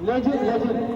legend.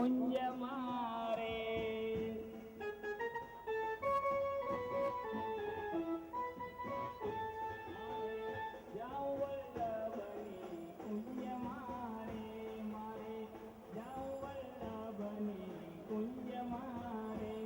કુંજ મારે જાઉં વલ્લભની કુંજ મારે મારે જાઉં વલ્લભની કુંજ મારે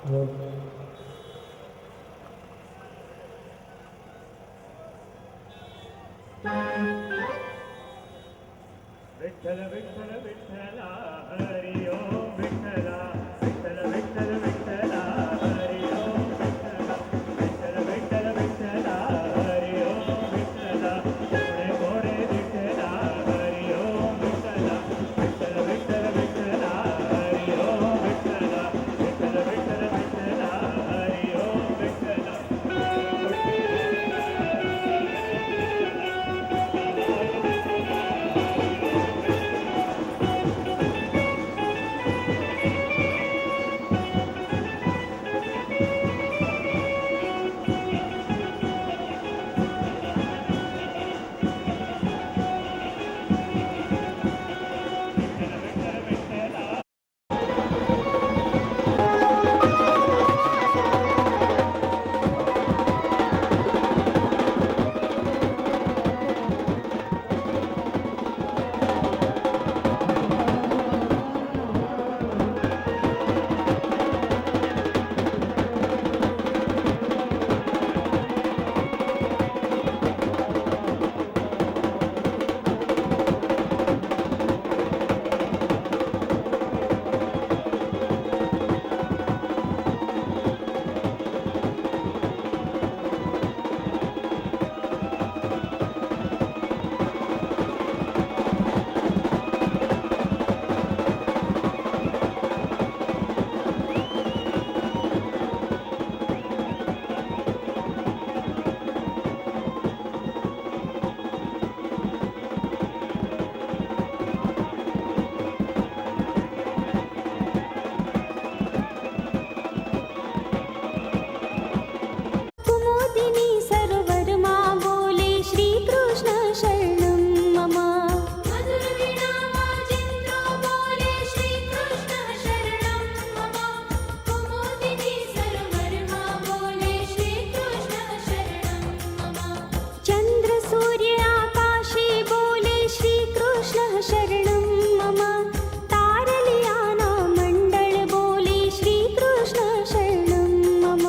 विठ्ठल विठ्ठल विठ्ठला हरि ओम विठ्ठला विठ्ठल विठ्ठल विठ्ठला हरि ओम विठ्ठला विठ्ठल विठ्ठल विठ्ठला हरि ओम विठ्ठला गोरे गोरे विठ्ठला हरि ओम विठ्ठला विठ्ठल विठ्ठल विठ्ठला हरि ओम विठ्ठला विठ्ठल विठ्ठल विठ्ठला हरि ओम विठ्ठला कुमुदिनी सरोवर मां बोले श्री कृष्ण शरणं मम मधुर वीणा वाजिन्द्रो बोले श्री कृष्ण शरणं मम कुमुदिनी सरोवर मां बोले श्री कृष्ण शरणं मम चन्द्र सूर्य आकाशे बोले श्री कृष्ण शरणं मम तारलियाना मण्डल बोले श्री कृष्ण शरणं मम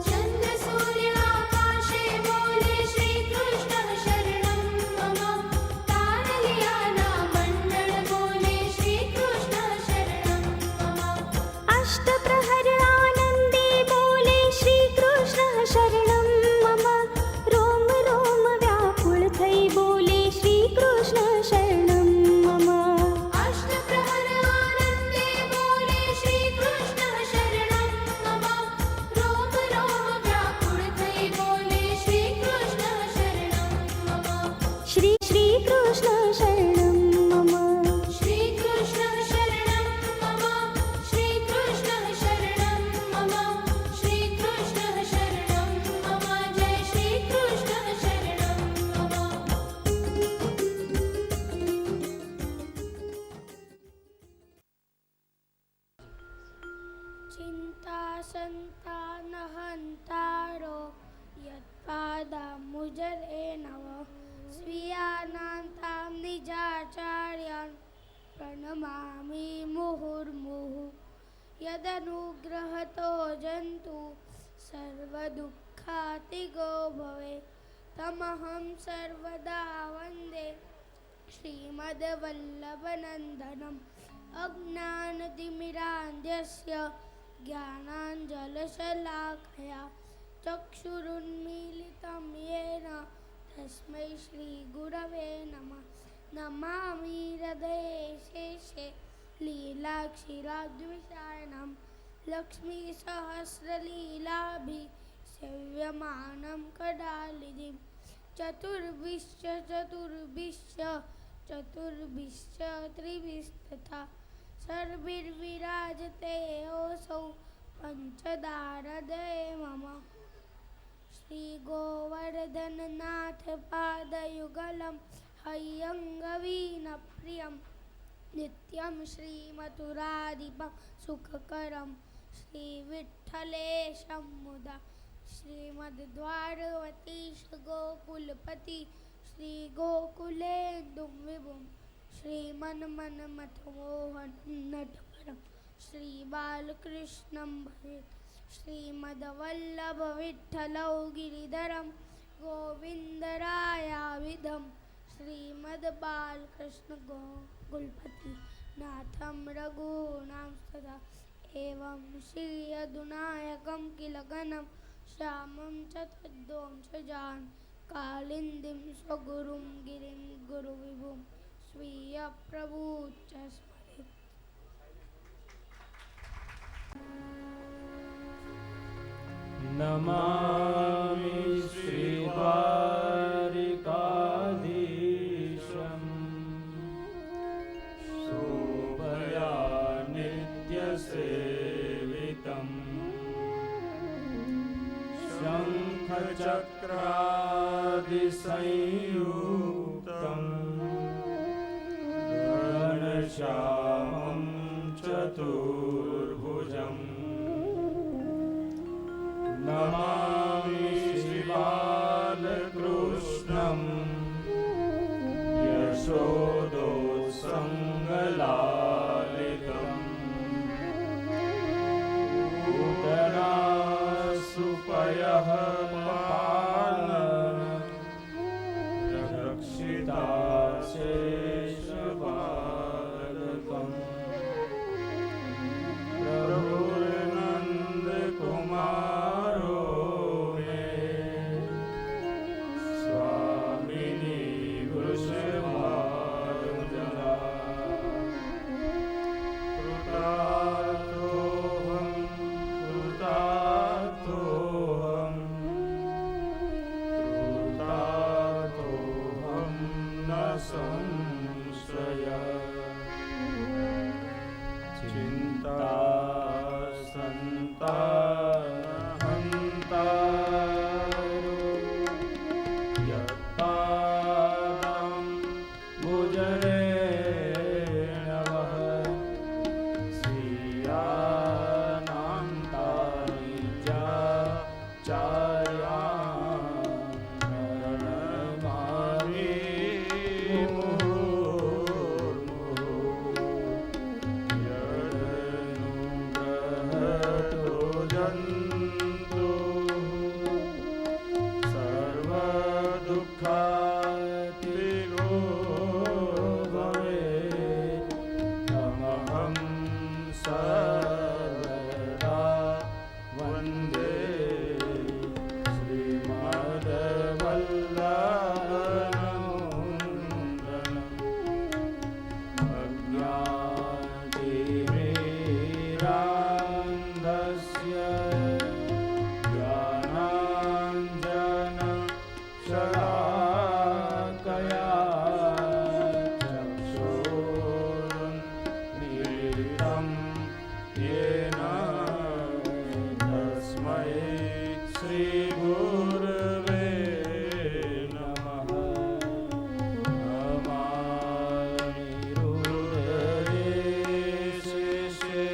चन्द्र सूर्य आकाशे बोले श्री कृष्ण शरणं मम तारलियाना मण्डल बोले श्री कृष्ण शरणं मम अष्टप्रहर आनन्दे बोले श्री कृष्ण शरणं मम रोम रोम व्याकुल थई बोले श्री कृष्ण शरणं मम अष्टप्रहर आनन्दे बोले श्री कृष्ण शरणं मम रोम रोम व्याकुल थई बोले श्री कृष्ण शरणं मम श्री श्री कृष्ण शरणं मम श्री कृष्ण शरणं मम श्री कृष्ण शरणं मम श्री कृष्ण शरणं मम जय श्री कृष्ण शरणं मम चिन्ता सन्तानहन्तारो यत्पादाम्बुजरे नव स्वीयानान्तां निजाचार्यान् प्रणमामि मुहुर्मुहुः यदनुग्रहतो जन्तु सर्वदुःखातिगो भवे तमहं सर्वदा वन्दे श्रीमद्वल्लभनन्दनम् अज्ञानतिमिरान्धस्य ज्ञानाञ्जनशलाकया चक्षुरुन्मीलितं येन तस्मै श्रीगुरवे नमः नमामि हृदये शेषे लीलाक्षीराद्विषायणं लक्ष्मीसहस्रलीलाभिः सेव्यमानं कडालिधिं चतुर्भिश्च चतुर्भिश्च चतुर्भिश्च त्रिभिस्तथा सर्वैर्विराजते योऽसौ पञ्चदारदये मम श्रीगोवर्धननाथ पादयुगलं हय्यङ्गवीनप्रियं नित्यं श्रीमथुराधिपं सुखकरं श्रीविठ्ठलेशं मुदा श्रीमद्द्वारवतीश गोकुलपति श्रीगोकुलेन्दुं विभुं श्रीमन्मन्मथमोहन नटवरं श्रीबालकृष्णं भजे श्रीमद्वल्लभ विठ्ठलौ गिरिधरं गोविन्दरायाविधं श्रीमद्बालकृष्ण कुलपति नाथं रघूणां सदा एवं श्री अधुनायकं किलगनं श्यामं च तद्वंशजान् कालिन्दीं स्वगुरुं गिरिं गुरुविभुं स्वीयप्रभुश्च स्मरेत्। नमामि श्रीद्वारिकाधीशं शोभया नित्यसेवितं शङ्खचक्रादिसंयुक्तं घनश्यामं चतुर्भुजम् नमामि श्रीबालकृष्णं यशोदोत्सङ्गलालितम् पूतनासुपयः पालन रक्षिता शेषबालकम् प्रभुर्नन्दकुमारो मे स्वामिनी वृषभानुजा कृतार्थोऽहं न संशयः चिन्ता सन्तानहन्तारो यत्पादं भुजनेन वः स्वीयानान्तानि चार्यान्नमामि मुहुर्मुहुः जन्तु सर्वदुःखातिरो भवेत् तमहं सर्वदा वन्दे श्रीमद्वल्लभनन्दनम् ज्ञानाञ्जनशलाकया चक्षुरुन्मीलितं येन तस्मै श्रीगुरवे नमः। नमामि हृदये शेषे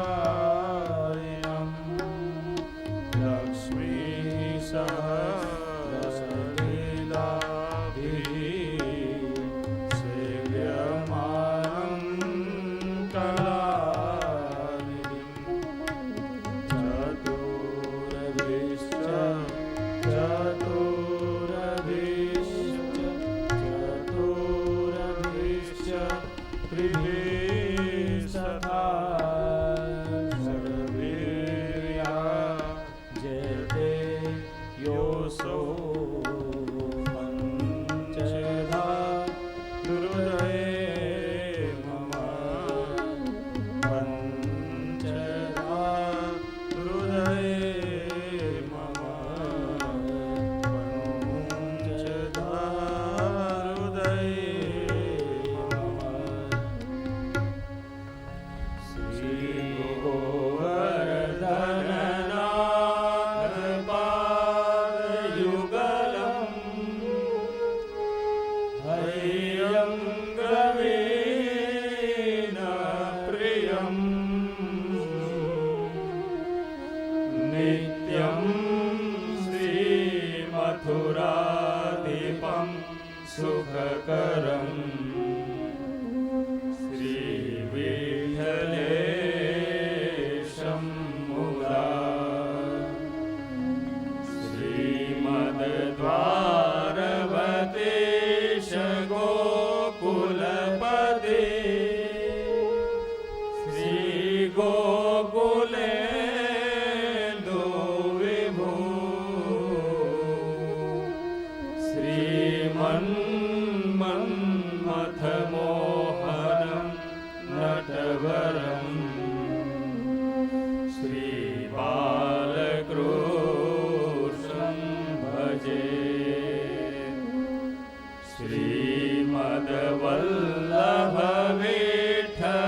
लीलाक्षिरादिशारिणं लक्ष्मीसहस्रलीलाभिः सेव्यमानं कलानिधिं चतुरभिश्च त्रिभिः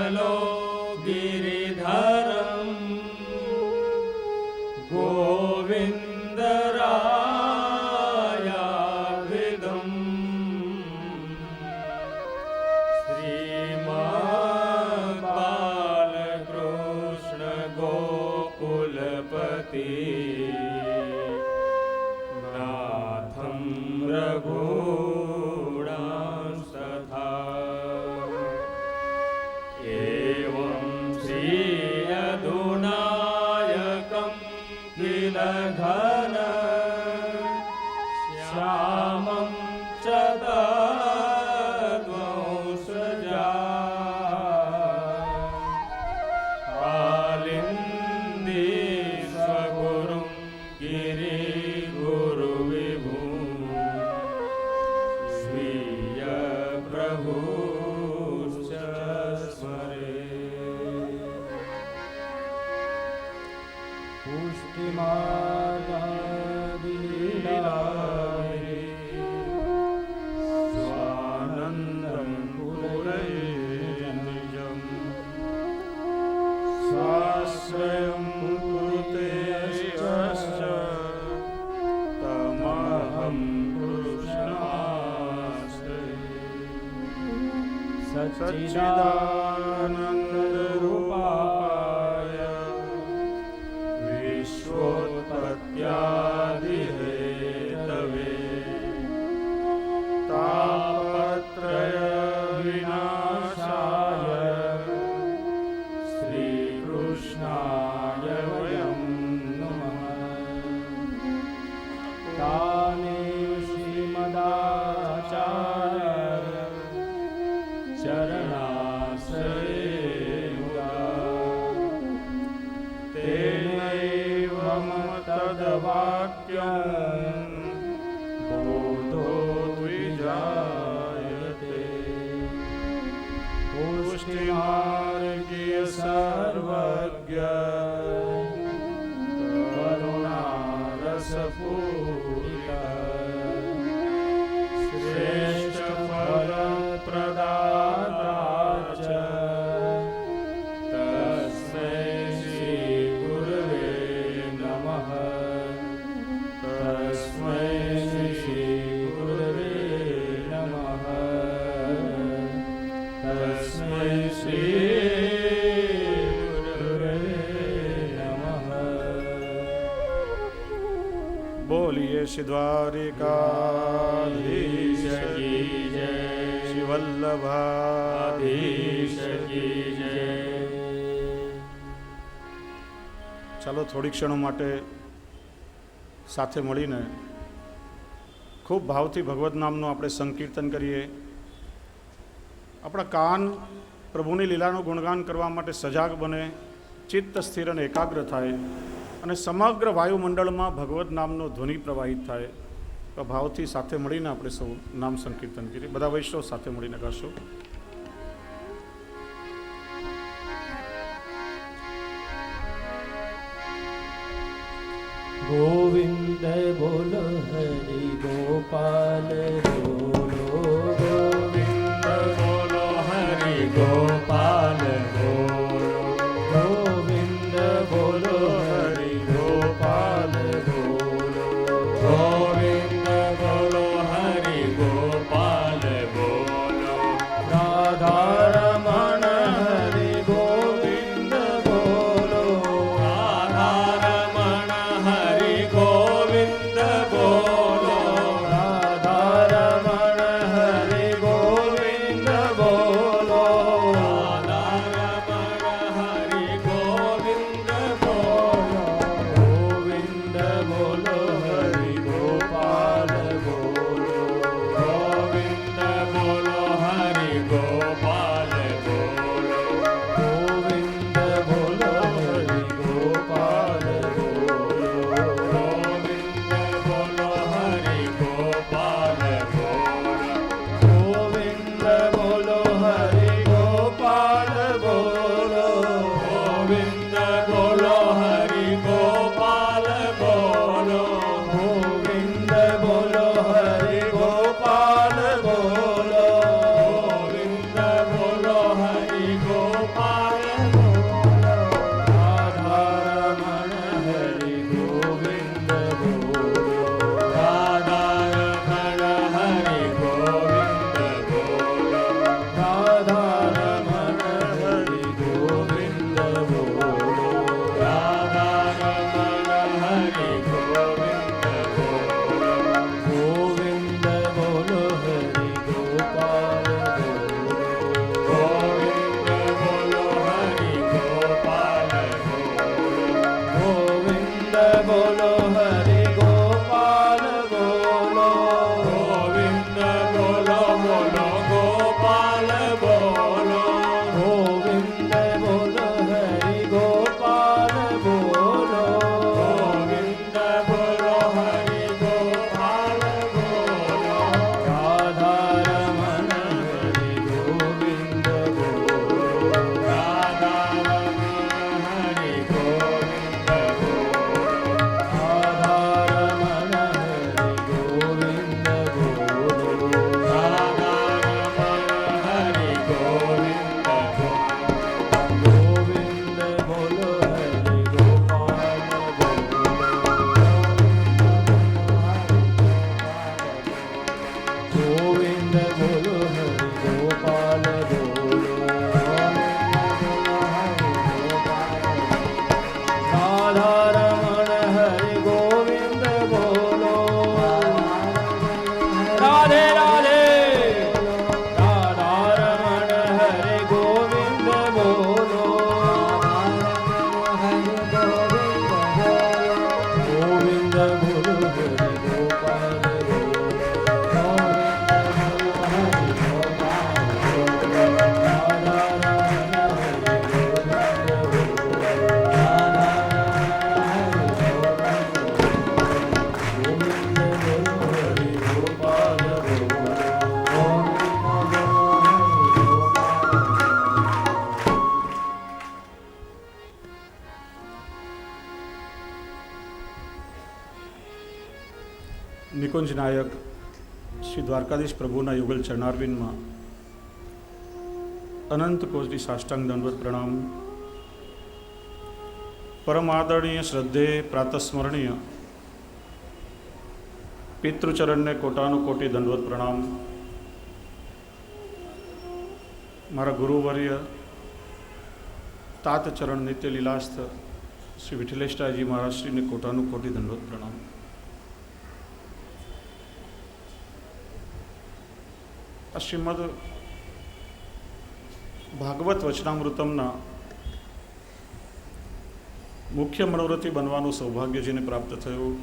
विमलो गिरिधरं गोविन्दरायाभिधम् श्रीमद्बालकृष्ण गोकुलपति नाथं रघुणांस्तथा एवं श्री यदुनायकं किल घन श्यामं च तद्वंशजा कालिन्दी स्वगुरुं गिरिगुरुविभुं स्वीयप्रभुश्च स्मरे पुष्टिमार्गादिलीलाभिः स्वानन्दं पूरये निजम् स्वाश्रयं कुरुते यश्च तमहं कृष्णमाश्रये सच्चिदानन्दरूपाय विश्वोत्पत्त्यादिहेतवे तापत्रय विनाशाय श्रीकृष्णाय वयं नमः तानेव श्रीमदाचार्य चरणाश्रयेमुदा तेनैव मम तद्वाक्यं बोधो द्विजायते पुष्टिमार्गीय सर्वज्ञ करुणारसपूरित श्रेष्ठफलप्रदाता च तस्मै श्रीगुरवे नमः तस्मै श्रीगुरवे नमः तस्मै श्रीगुरवे नमः। बोलिए श्री द्वारिकाधीश की जय, श्री वल्लभाधीश की जय। ચાલો થોડી ક્ષણો માટે સાથે મળીને ખૂબ ભાવથી ભગવત નામનું આપણે સંકીર્તન કરીએ. આપણા કાન પ્રભુની લીલાનું ગુણગાન કરવા માટે સજાગ બને, ચિત્ત સ્થિર અને એકાગ્ર થાય અને સમગ્ર વાયુમંડળમાં ભગવત નામનો ધ્વનિ પ્રવાહિત થાય. તો ભાવથી સાથે મળીને આપણે સૌ નામ સંકીર્તન કરીએ. બધા વૈષ્ણવ સાથે મળીને કરશો. गोविंद बोलो हरि गोपाल बोलो ગોવિંદ બોલો હરિ ગોપાલ બોલો गोविंद बोलो હરિ ગોપાલ બોલો गोविंद બોલો હરિ ગોપાલ બોલો राधा रमण हरि गोविंद बोलो રાધા રમણ હરિ ગોવિંદ બોલો નિકુંજ નાયક શ્રી દ્વારકાધીશ પ્રભુના યુગલ ચરણારવિંદમાં અનંત કોટી સાષ્ટાંગ દંડવત પ્રણામ. પરમ આદરણીય શ્રદ્ધેય પ્રાતસ્મરણીય પિતૃચરણને કોટાનુકોટી દંડવત પ્રણામ. મારા ગુરુવર્ય તાતચરણ નિત્ય લીલાસ્થ શ્રી વિઠ્ઠલેશરાયજી મહારાજશ્રીને કોટાનુકોટી દંડવત પ્રણામ. આ શ્રીમદ ભાગવત વચનામૃતમના મુખ્ય મનોરથી બનવાનું સૌભાગ્ય જેને પ્રાપ્ત થયું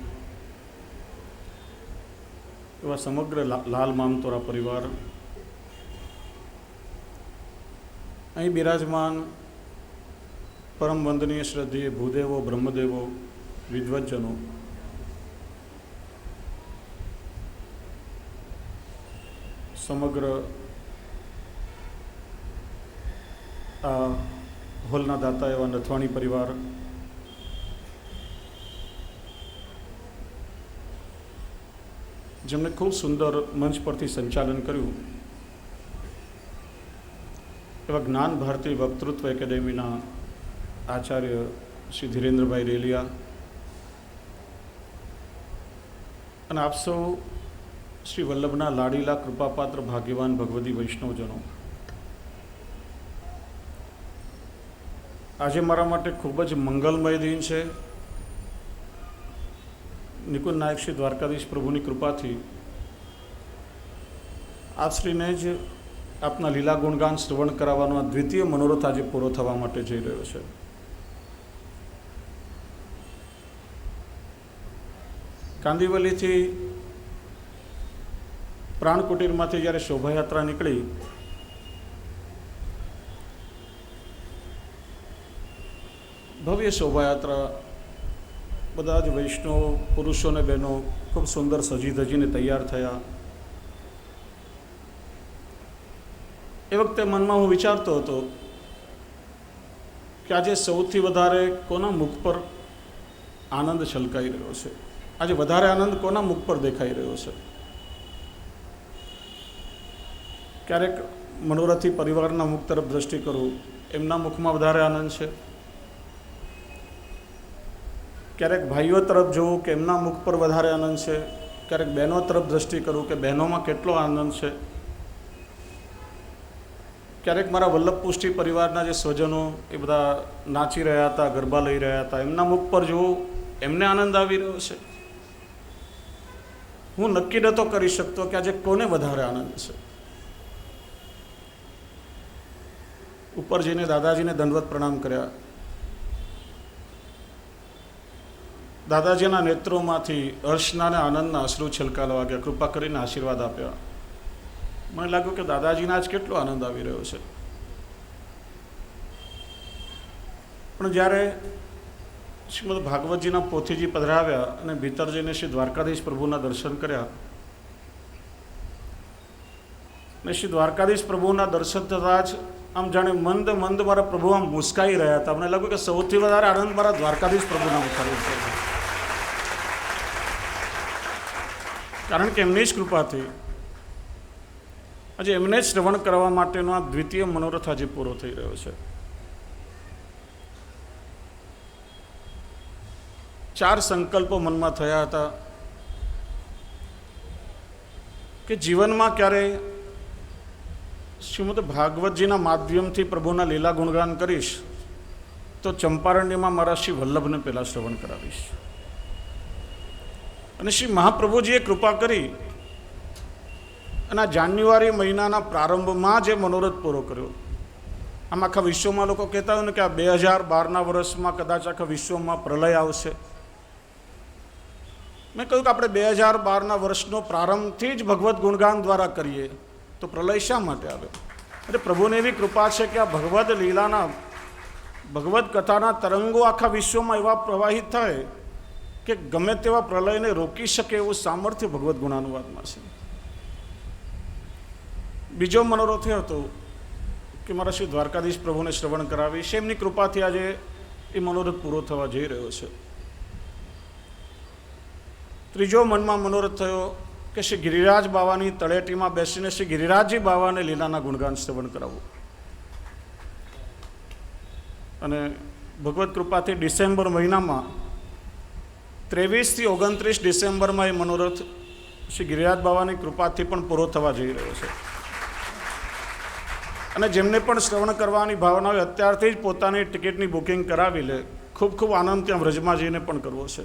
એવા સમગ્ર લાલ મામતોરા પરિવાર, અહીં બિરાજમાન પરમ વંદનીય શ્રદ્ધેય ભૂદેવો, બ્રહ્મદેવો, વિદ્વજ્જનો, સમગ્ર આ હોલના દાતા એવા નથવાણી પરિવાર, જેમણે ખૂબ સુંદર મંચ પરથી સંચાલન કર્યું એવા જ્ઞાન ભારતી વક્તૃત્વ એકેડેમીના આચાર્ય શ્રી ધીરેન્દ્રભાઈ રેલિયા અને આપ સૌ શ્રી વલ્લભના લાડીલા કૃપાપાત્ર ભાગ્યવાન ભગવદી વૈષ્ણવજનો, આજે મારા માટે ખૂબ જ મંગલમય દિન છે. નિકુંજ નાયક શ્રી દ્વારકાધીશ પ્રભુની કૃપાથી આપશ્રીને જ આપના લીલા ગુણગાન શ્રવણ કરાવવાનો આ દ્વિતીય મનોરથ આજે પૂરો થવા માટે જઈ રહ્યો છે. કાંદિવલીથી પ્રાણકુટીરમાંથી જ્યારે શોભાયાત્રા નીકળી, ભવ્ય શોભાયાત્રા, બધા જ વૈષ્ણવ પુરુષોને બહેનો ખૂબ સુંદર સજી ધજીને તૈયાર થયા. એ વખતે મનમાં હું વિચારતો હતો કે આજે સૌથી વધારે કોના મુખ પર આનંદ છલકાઈ રહ્યો છે, આજે વધારે આનંદ કોના મુખ પર દેખાઈ રહ્યો છે. ક્યારેક મનોરથી પરિવારના મુખ તરફ દ્રષ્ટિ કરું, એમના મુખમાં વધારે આનંદ છે. ક્યારેક ભાઈઓ તરફ જોઉં કે એમના મુખ પર વધારે આનંદ છે. ક્યારેક બહેનો તરફ દ્રષ્ટિ કરું કે બહેનોમાં કેટલો આનંદ છે. ક્યારેક મારા વલ્લભપુષ્ટિ પરિવારના જે સ્વજનો એ બધા નાચી રહ્યા હતા, ગરબા લઈ રહ્યા હતા, એમના મુખ પર જોઉં, એમને આનંદ આવી રહ્યો છે. હું નક્કી નહોતો કરી શકતો કે આજે કોને વધારે આનંદ છે. ઉપર જઈને દાદાજીને દંડવત પ્રણામ કર્યા. દાદાજીના નેત્રોમાંથી હર્ષના અને આનંદના અશ્રુ છલકાવા લાગ્યા. કૃપા કરીને આશીર્વાદ આપ્યા. મને લાગ્યું કે દાદાજીને આજ કેટલો આનંદ આવી રહ્યો છે. પણ જ્યારે શ્રીમદ ભાગવતજીના પોથીજી પધરાવ્યા અને ભીતર જઈને શ્રી દ્વારકાધીશ પ્રભુના દર્શન કર્યા, અને શ્રી દ્વારકાધીશ પ્રભુના દર્શન થતાં જ આમ જાણે મંદ મંદ મારા પ્રભુ આમ મુસ્કાઈ રહ્યા હતા. મને લાગ્યું કે સૌથી વધારે આનંદ મારા દ્વારકાધીશ પ્રભુના મુખારી છે, કારણ કે એમની જ કૃપાથી આજે એમને જ શ્રવણ કરવા માટેનો આ દ્વિતીય મનોરથ આજે પૂરો થઈ રહ્યો છે. 4 સંકલ્પો મનમાં થયા હતા કે જીવનમાં ક્યારેય શ્રીમદ ભાગવતજીના માધ્યમથી પ્રભુના લીલા ગુણગાન કરીશ તો ચંપારણ્યમાં મારા શ્રી વલ્લભને પહેલાં શ્રવણ કરાવીશ. અને શ્રી મહાપ્રભુજીએ કૃપા કરી અને આ જાન્યુઆરી મહિનાના પ્રારંભમાં જે મનોરથ પૂરો કર્યો. આમ આખા વિશ્વમાં લોકો કહેતા હોય ને કે આ 2012ના વર્ષમાં કદાચ આખા વિશ્વમાં પ્રલય આવશે. મેં કહ્યું કે આપણે 2012ના વર્ષનો પ્રારંભથી જ ભગવદ્ ગુણગાન દ્વારા કરીએ તો પ્રલય શા માટે આવ્યો? એટલે પ્રભુને એવી કૃપા છે કે આ ભગવદ્ લીલાના, ભગવદ્ કથાના તરંગો આખા વિશ્વમાં એવા પ્રવાહિત થાય કે ગમે તેવા પ્રલયને રોકી શકે એવું સામર્થ્ય ભગવદ્ ગુણાનુવાદમાં છે. બીજો મનોરથ એ હતો કે મારા શ્રી દ્વારકાધીશ પ્રભુને શ્રવણ કરાવીશ. એમની કૃપાથી આજે એ મનોરથ પૂરો થવા જઈ રહ્યો છે. ત્રીજો મનમાં મનોરથ થયો કે શ્રી ગિરિરાજ બાવાની તળેટીમાં બેસીને શ્રી ગિરિરાજજી બાવાને લીલાના ગુણગાન શ્રવણ કરાવવું. અને ભગવત કૃપાથી ડિસેમ્બર મહિનામાં 23 થી 29 ડિસેમ્બરમાં એ મનોરથ શ્રી ગિરિરાજ બાવાની કૃપાથી પણ પૂરો થવા જઈ રહ્યો છે. અને જેમને પણ શ્રવણ કરવાની ભાવના હોય અત્યારથી જ પોતાની ટિકિટની બુકિંગ કરાવી લે. ખૂબ ખૂબ આનંદ ત્યાં વ્રજમાં જઈને પણ કરવો છે.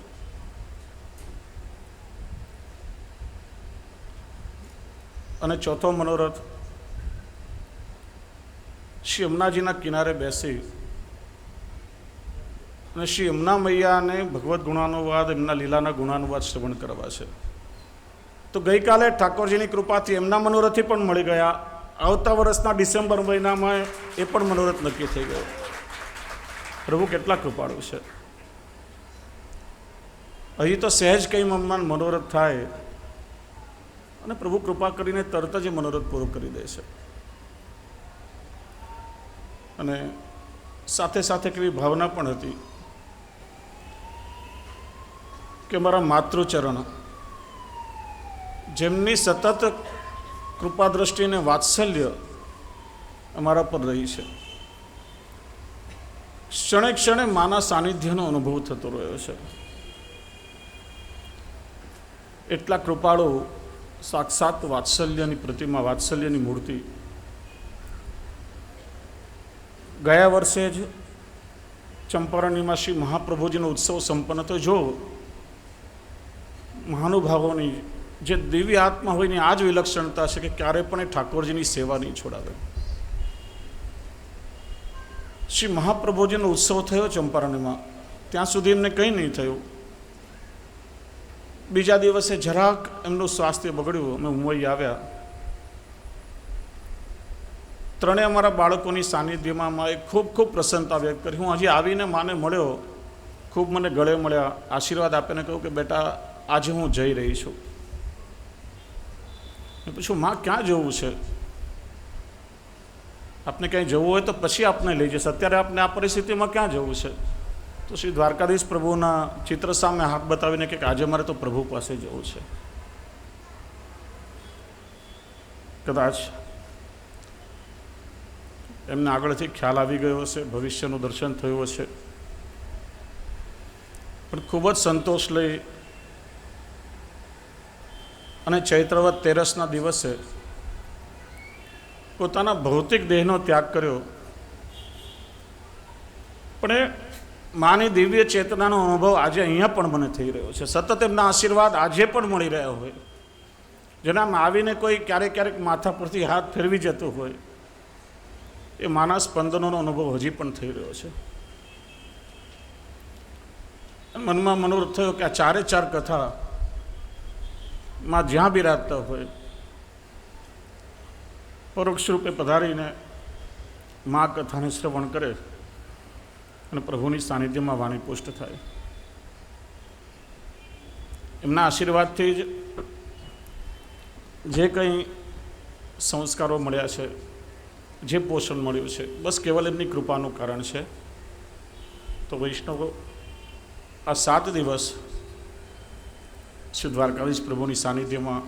અને ચોથો મનોરથ શ્રી યમુનાજીના કિનારે બેસી અને શ્રી યમુના મૈયાને ભગવદ્ ગુણાનુવાદ, એમના લીલાના ગુણાનુવાદ શ્રવણ કરવા છે. તો ગઈકાલે ઠાકોરજીની કૃપાથી એમના મનોરથી પણ મળી ગયા. આવતા વર્ષના ડિસેમ્બર મહિનામાં એ પણ મનોરથ નક્કી થઈ ગયો. પ્રભુ કેટલા કૃપાળુ છે. અહીં તો સહેજ કંઈ મનોરથ થાય અને પ્રભુ કૃપા કરીને તરત જ મનોરથ પૂરો કરી દે છે. અને સાથે સાથે કેવી ભાવના પણ હતી કે મારા માતૃચરણ, જેમની સતત કૃપા દ્રષ્ટિને વાત્સલ્ય અમારા પર રહી છે, ક્ષણે ક્ષણે માના સાનિધ્યનો અનુભવ થતો રહ્યો છે. એટલા કૃપાળુ, સાક્ષાત વાત્સલ્યની પ્રતિમા, વાત્સલ્યની મૂર્તિ. ગયા વર્ષે જ ચંપારણ્યમાં શ્રી મહાપ્રભુજીનો ઉત્સવ સંપન્ન થયો. જો મહાનુભાવોની જે દિવ્ય આત્મા હોય ને આ જ વિલક્ષણતા છે કે ક્યારે પણ એ ઠાકોરજીની સેવા નહીં છોડાવે. શ્રી મહાપ્રભુજીનો ઉત્સવ થયો ચંપારણ્યમાં, ત્યાં સુધી એમને કંઈ નહીં થયું. બીજા દિવસે જરાક એમનું સ્વાસ્થ્ય બગડ્યું. અમે મુંબઈ આવ્યા. ત્રણેય અમારા બાળકોની સાનિધ્યમાં માએ ખૂબ ખૂબ પ્રસન્નતા વ્યક્ત કરી. હું હજી આવીને માને મળ્યો, ખૂબ મને ગળે મળ્યા, આશીર્વાદ આપીને કહ્યું કે બેટા આજે હું જઈ રહી છું. મેં પૂછ્યું માં ક્યાં જવું છે? આપને ક્યાંય જવું હોય તો પછી આપને લઈ જશે, અત્યારે આપને આ પરિસ્થિતિમાં ક્યાં જવું છે? તો શ્રી દ્વારકાધીશ પ્રભુના ચિત્ર સામે હાથ બતાવીને કે આજે મારે તો પ્રભુ પાસે જવું છે. કદાચ એમને આગળથી ખ્યાલ આવી ગયો હશે, ભવિષ્યનું દર્શન થયું હશે, પણ ખૂબ જ સંતોષ લઈ અને ચૈત્રવદ તેરસના દિવસે પોતાના ભૌતિક દેહનો ત્યાગ કર્યો. પણ એ માની દિવ્ય ચેતનાનો અનુભવ આજે અહીંયા પણ મને થઈ રહ્યો છે. સતત એમના આશીર્વાદ આજે પણ મળી રહ્યા હોય. જેનામાં આવીને કોઈ ક્યારેક ક્યારેક માથા પરથી હાથ ફેરવી જતું હોય, એ માના સ્પંદનોનો અનુભવ હજી પણ થઈ રહ્યો છે. મનમાં મનોરથ થયો કે આ ચારે ચાર કથા માં જ્યાં બિરાજતા હોય પરોક્ષ રૂપે પધારીને મા કથાને શ્રવણ કરે અને પ્રભુની સાનિધ્યમાં વાણી પુષ્ટ થાય. એમના આશીર્વાદથી જ જે કંઈ સંસ્કારો મળ્યા છે, જે પોષણ મળ્યું છે, બસ કેવલ એમની કૃપાનું કારણ છે. તો વૈષ્ણવો, આ 7 દિવસ શ્રી દ્વારકાધીશ પ્રભુની સાનિધ્યમાં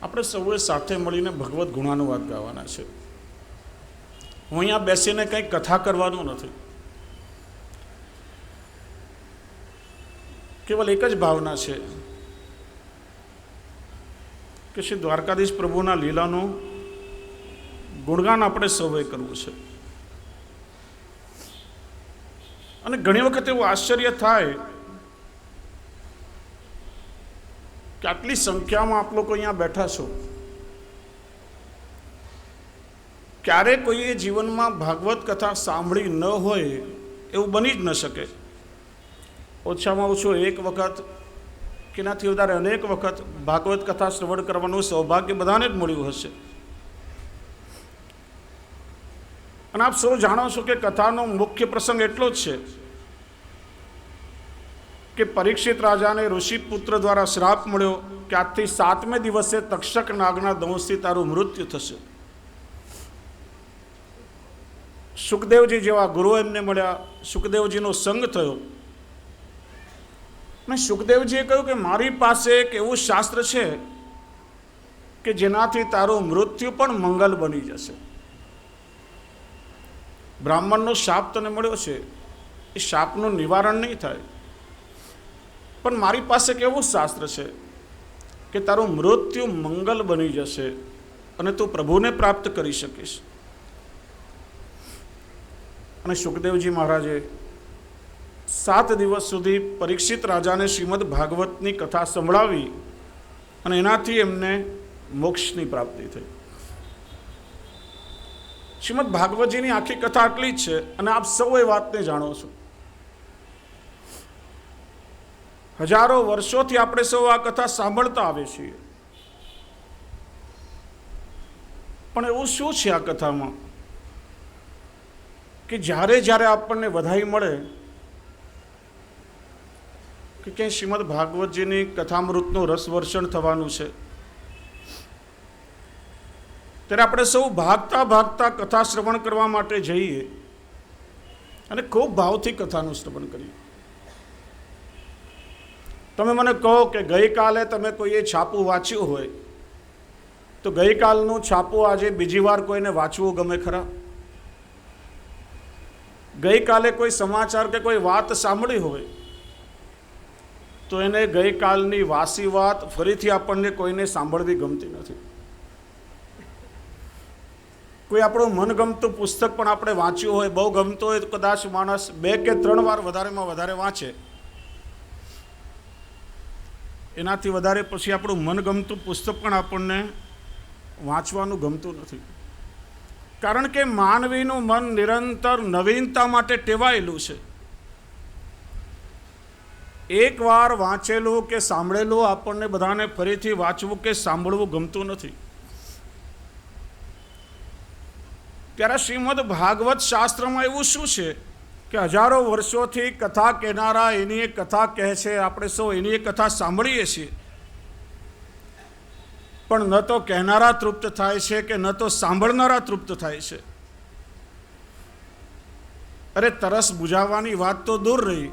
આપણે સૌએ સાથે મળીને ભગવદ્ ગુણાનુવાદ ગાવાના છે. હું અહીંયા બેસીને કંઈક કથા કરવાનું નથી. કેવલ એક જ ભાવના છે કે શ્રી દ્વારકાધીશ પ્રભુના લીલાનું ગુણગાન આપણે સૌએ કરવું છે. અને ઘણી વખત એવું આશ્ચર્ય થાય કે આટલી સંખ્યામાં આપ લોકો અહીંયા બેઠા છો, ક્યારે કોઈએ જીવનમાં ભાગવત કથા સાંભળી ન હોય એવું બની જ ન શકે. ઓછામાં ઓછું એક વખત કે એનાથી વધારે અનેક વખત ભાગવત કથા શ્રવણ કરવાનું સૌભાગ્ય બધાને જ મળ્યું હશે. અને આપ સૌ જાણો છો કે કથાનો મુખ્ય પ્રસંગ એટલો જ છે કે પરીક્ષિત રાજાને ઋષિપુત્ર દ્વારા શ્રાપ મળ્યો કે આજથી 7મે દિવસે તક્ષક નાગના દંશથી તારું મૃત્યુ થશે. સુખદેવજી જેવા ગુરુ એમને મળ્યા, સુખદેવજીનો સંગ થયો. મેં સુખદેવજીએ કહ્યું કે મારી પાસે એક એવું શાસ્ત્ર છે કે જેનાથી તારું મૃત્યુ પણ મંગલ બની જશે. બ્રાહ્મણનો શાપ તને મળ્યો છે, એ શાપનું નિવારણ નહીં થાય, પણ મારી પાસે એક એવું શાસ્ત્ર છે કે તારું મૃત્યુ મંગલ બની જશે અને તું પ્રભુને પ્રાપ્ત કરી શકીશ. અને સુખદેવજી મહારાજે 7 દિવસ સુધી પરીક્ષિત રાજાને શ્રીમદ ભાગવતની કથા સંભળાવી અને એનાથી એમને મોક્ષની પ્રાપ્તિ થઈ. શ્રીમદ ભાગવતજીની આખી કથા આટલી જ છે અને આપ સૌ એ વાતને જાણો છો. હજારો વર્ષોથી આપણે સૌ આ કથા સાંભળતા આવે છીએ, પણ એવું શું છે આ કથામાં કે જ્યારે જ્યારે આપણને વધાઈ મળે કે ક્યાંય શ્રીમદ ભાગવતજીની કથામૃતનું રસવર્ષણ થવાનું છે, ત્યારે આપણે સૌ ભાગતા ભાગતા કથા શ્રવણ કરવા માટે જઈએ અને ખૂબ ભાવથી કથાનું શ્રવણ કરીએ. તમે મને કહો કે ગઈકાલે તમે કોઈએ છાપું વાંચ્યું હોય તો ગઈકાલનું છાપું આજે બીજી વાર કોઈને વાંચવું ગમે ખરા? ગઈકાલે કોઈ સમાચાર કે કોઈ વાત સાંભળી હોય તો એને ગઈકાલની વાસી વાત ફરીથી આપણને કોઈને સાંભળવી ગમતી નથી. કોઈ આપણું મનગમતું પુસ્તક પણ આપણે વાંચ્યું હોય, બહુ ગમતું હોય તો કદાચ માણસ 2 કે 3 વાર વધારેમાં વધારે વાંચે, એનાથી વધારે પછી આપણું મનગમતું પુસ્તક પણ આપણને વાંચવાનું ગમતું નથી. કારણ કે માનવીનું મન નિરંતર નવીનતા માટે ટેવાયેલું છે. એકવાર વાંચેલું કે સાંભળેલું આપણને બધાને ફરીથી વાંચવું કે સાંભળવું ગમતું નથી. ત્યારે શ્રીમદ ભાગવત શાસ્ત્રમાં એવું શું છે કે હજારો વર્ષોથી કથા કહેનારા એની એક કથા કહે છે, આપણે સૌ એની એક કથા સાંભળીએ છીએ, પણ ન તો કહેનારા તૃપ્ત થાય છે કે ન તો સાંભળનારા તૃપ્ત થાય છે. અરે તરસ બુઝાવવાની વાત તો દૂર રહી,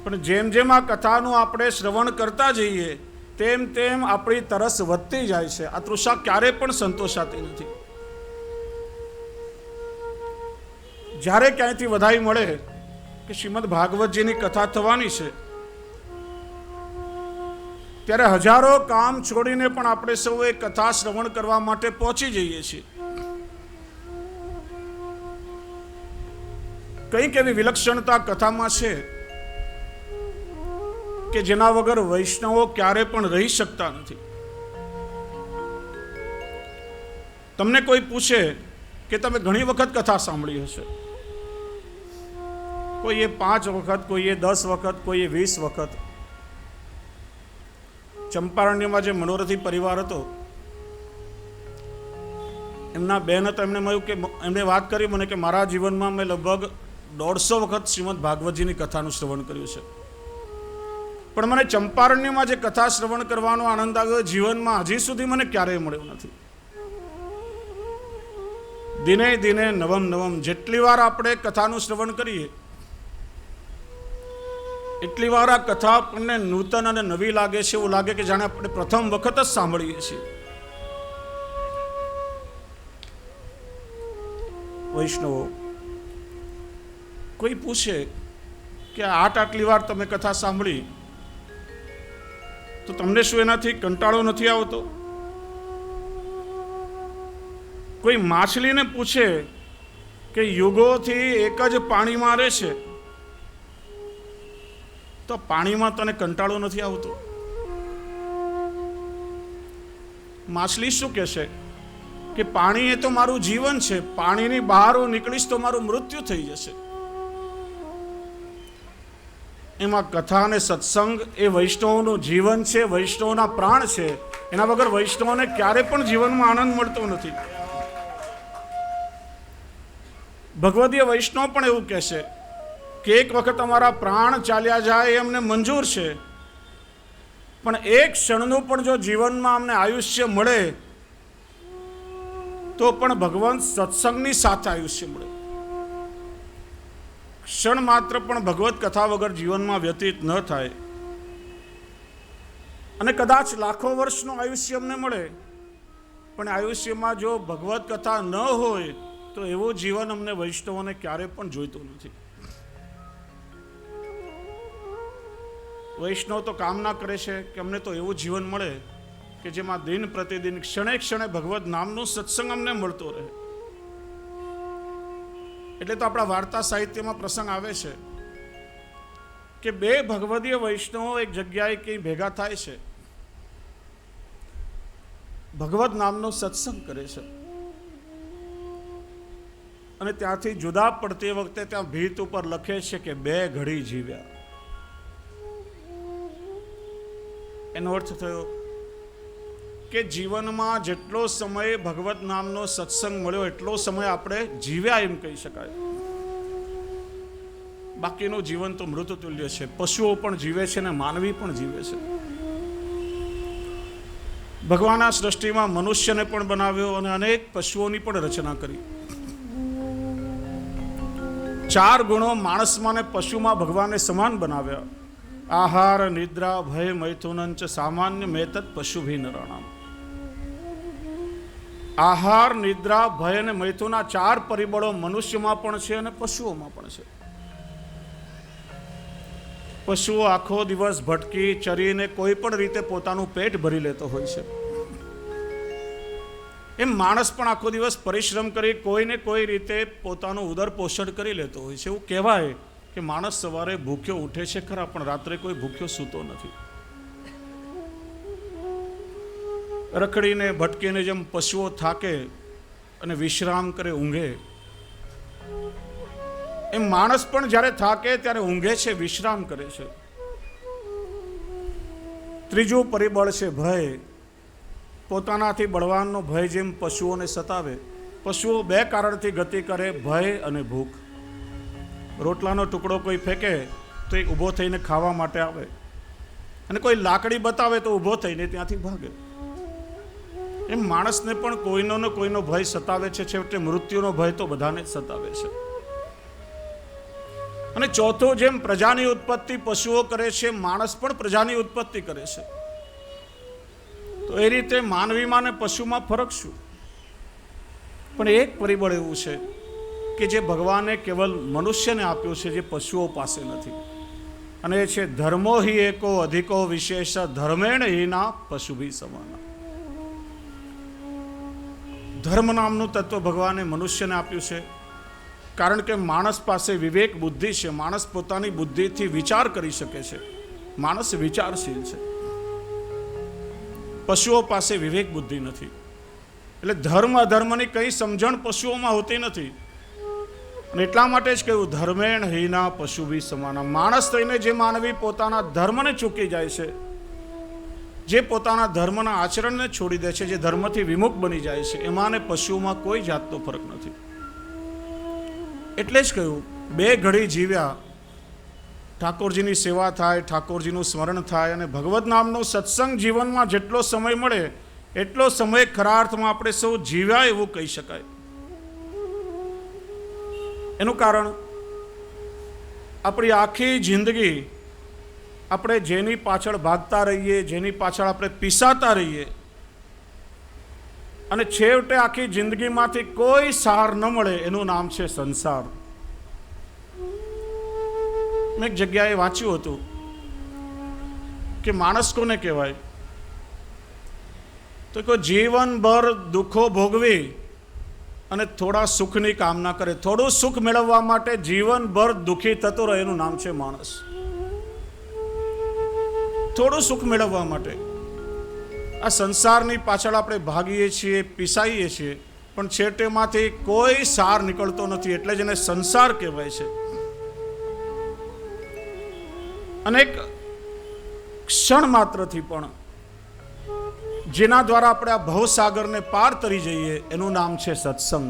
પણ જેમ જેમ આ કથાનું આપણે શ્રવણ કરતા જઈએ તેમ તેમ આપણી તરસ વધતી જાય છે. આ તૃષા ક્યારે પણ સંતોષાતી નથી. જ્યારે ક્યાંયથી વધાઈ મળે કે શ્રીમદ ભાગવતજીની કથા થવાની છે, ત્યારે હજારો કામ છોડીને પણ આપણે સૌ એ કથા શ્રવણ કરવા માટે પહોંચી જઈએ છીએ. કંઈક એવી વિલક્ષણતા કથામાં છે કે જેના વગર વૈષ્ણવો ક્યારે પણ રહી શકતા નથી. તમને કોઈ પૂછે કે તમે ઘણી વખત કથા સાંભળી હશે, કોઈએ 5 વખત, કોઈએ 10 વખત, કોઈએ 20 વખત. ચંપારણ્યમાં જે મનોરથી પરિવાર હતો, એમના બેન હતા, એમણે વાત કરી મને કે મારા જીવનમાં મેં લગભગ 150 વખત શ્રીમદ ભાગવતજીની કથાનું શ્રવણ કર્યું છે, પણ મને ચંપારણ્યમાં જે કથા શ્રવણ કરવાનો આનંદ આવ્યો જીવનમાં હજી સુધી મને ક્યારેય મળ્યો નથી. દિને દિને નવમ નવમ જેટલી વાર આપણે કથાનું શ્રવણ કરીએ એટલી વાર આ કથા આપણને નૂતન અને નવી લાગે છે. એવું લાગે કે જાણે આપણે પ્રથમ વખત જ સાંભળીએ છીએ. વૈષ્ણવો, કોઈ પૂછે કે આટલી વાર તમે કથા સાંભળી તો તમને શું એનાથી કંટાળો નથી આવતો? કોઈ માછલીને પૂછે કે યુગોથી એક જ પાણીમાં રહે છે તો પાણીમાં તને કંટાળો નથી આવતો? માછલી શું કહેશે કે પાણી એ તો મારું જીવન છે, પાણીની બહાર હું નીકળીશ તો મારું મૃત્યુ થઈ જશે. એમાં કથા અને સત્સંગ એ વૈષ્ણવનું જીવન છે, વૈષ્ણવના પ્રાણ છે. એના વગર વૈષ્ણવને ક્યારે પણ જીવનમાં આનંદ મળતો નથી. ભગવદીય વૈષ્ણવ પણ એવું કહેશે કે એક વખત અમારા પ્રાણ ચાલ્યા જાય એ અમને મંજૂર છે, પણ એક ક્ષણનું પણ જો જીવનમાં અમને આયુષ્ય મળે તો પણ ભગવાન સત્સંગની સાથે આયુષ્ય મળે. ક્ષણ માત્ર પણ ભગવત કથા વગર જીવનમાં વ્યતીત ન થાય અને કદાચ લાખો વર્ષનું આયુષ્ય અમને મળે, પણ આયુષ્યમાં જો ભગવત કથા ન હોય તો એવું જીવન અમને વૈષ્ણવોને ક્યારે પણ જોઈતું નથી. વૈષ્ણવ તો કામના કરે છે કે અમને તો એવું જીવન મળે કે જેમાં દિન પ્રતિદિન ક્ષણે ક્ષણે ભગવત નામનું સત્સંગ અમને મળતો રહે. એટલે તો આપણા વાર્તા સાહિત્યમાં પ્રસંગ આવે છે કે બે ભગવદીય વૈષ્ણવો એક જગ્યાએ કઈ ભેગા થાય છે, ભગવત નામનો સત્સંગ કરે છે, અને ત્યાંથી જુદા પડતી વખતે ત્યાં ભીત ઉપર લખે છે કે 2 ઘડી જીવ્યા. એનો અર્થ થયો કે જીવનમાં જેટલો સમય ભગવત નામનો સત્સંગ મળ્યો એટલો સમય આપણે જીવ્યા એમ કહી શકાય. બાકીનું જીવન તો મૃતતુલ્ય છે. પશુઓ પણ જીવે છે ને માનવી પણ જીવે છે. ભગવાનના સૃષ્ટિમાં મનુષ્યને પણ બનાવ્યો અને અનેક પશુઓની પણ રચના કરી. 4 ગુણો માણસમાં ને પશુમાં ભગવાને સમાન બનાવ્યા. આહાર નિદ્રા ભય મૈથુનંચ સામાન્ય મેતત પશુભી નરાણામ. આહાર નિદ્રા ભય અને મૈથુના 4 પરિબળો મનુષ્યમાં પણ છે અને પશુઓમાં પણ છે. પશુઓ આખો દિવસ ભટકી ચરીને કોઈ પણ રીતે પોતાનું પેટ ભરી લેતો હોય છે. એમ માણસ પણ આખો દિવસ પરિશ્રમ કરી કોઈને કોઈ રીતે પોતાનું ઉદર પોષણ કરી લેતો હોય છે. એવું કહેવાય કે માણસ સવારે ભૂખ્યો ઉઠે છે ખરા, પણ રાત્રે કોઈ ભૂખ્યો સૂતો નથી. રખડીને ભટકીને જેમ પશુઓ થાકે અને વિશ્રામ કરે, ઊંઘે, એમ માણસ પણ જ્યારે થાકે ત્યારે ઊંઘે છે, વિશ્રામ કરે છે. ત્રીજું પરિબળ છે ભય. પોતાનાથી બળવાનનો ભય જેમ પશુઓને સતાવે. પશુઓ 2 કારણથી ગતિ કરે, ભય અને ભૂખ. રોટલાનો ટુકડો કોઈ ફેંકે તો એ ઊભો થઈને ખાવા માટે આવે, અને કોઈ લાકડી બતાવે તો ઊભો થઈને ત્યાંથી ભાગે. એમ માણસને પણ કોઈનો ને કોઈનો ભય સતાવે છે. છેવટે મૃત્યુનો ભય તો બધાને જ સતાવે છે. અને ચોથું, જેમ પ્રજાની ઉત્પત્તિ પશુઓ કરે છે, માણસ પણ પ્રજાની ઉત્પત્તિ કરે છે. તો એ રીતે માનવીમાં ને પશુમાં ફરક શું? પણ એક પરિબળ એવું છે કે જે ભગવાને કેવલ મનુષ્યને આપ્યું છે, જે પશુઓ પાસે નથી, અને એ છે ધર્મો હિ એકો અધિકો વિશેષ ધર્મેણ હિના પશુભી સમાના. ધર્મ નામનું તત્વ ભગવાને મનુષ્યને આપ્યું છે, કારણ કે માણસ પાસે વિવેક બુદ્ધિ છે. માણસ પોતાની બુદ્ધિથી વિચાર કરી શકે છે. માણસ વિચારશીલ છે. પશુઓ પાસે વિવેક બુદ્ધિ નથી. એટલે ધર્મ અધર્મની કઈ સમજણ પશુઓમાં હોતી નથી. અને એટલા માટે જ કહ્યું ધર્મેણ હિના પશુભી સમાના. માણસ થઈને જે માનવી પોતાના ધર્મને ચૂકી જાય છે, જે પોતાના ધર્મના આચરણને છોડી દે છે, જે ધર્મથી વિમુખ બની જાય છે, એમાં ને પશુઓમાં કોઈ જાતનો ફરક નથી. એટલે જ કહ્યું 2 ઘડી જીવ્યા. ઠાકોરજીની સેવા થાય, ઠાકોરજીનું સ્મરણ થાય, અને ભગવત નામનો સત્સંગ જીવનમાં જેટલો સમય મળે એટલો સમય ખરા અર્થમાં આપણે સૌ જીવ્યા એવું કહી શકાય. એનું કારણ આપણી આખી જિંદગી આપણે જેની પાછળ ભાગતા રહીએ, જેની પાછળ આપણે પીસાતા રહીએ, અને છેવટે આખી જિંદગીમાંથી કોઈ સાર ન મળે, એનું નામ છે સંસાર. મેં એક જગ્યાએ વાંચ્યું હતું કે માણસ કોને કહેવાય? તો કોઈ જીવનભર દુઃખો ભોગવી અને થોડા સુખની કામના કરે. થોડું સુખ મેળવવા માટે જીવનભર દુઃખી થતો રહે, એનું નામ છે માણસ. થોડું સુખ મેળવવા માટે આ સંસારની પાછળ આપણે ભાગીએ છીએ, પીસાઈએ છીએ, પણ છેટેમાંથી કોઈ સાર નીકળતો નથી. એટલે જ એને સંસાર કહેવાય છે. અનેક ક્ષણ માત્રથી પણ જેના દ્વારા આપણે આ ભવસાગરને પાર તરી જઈએ, એનું નામ છે સત્સંગ.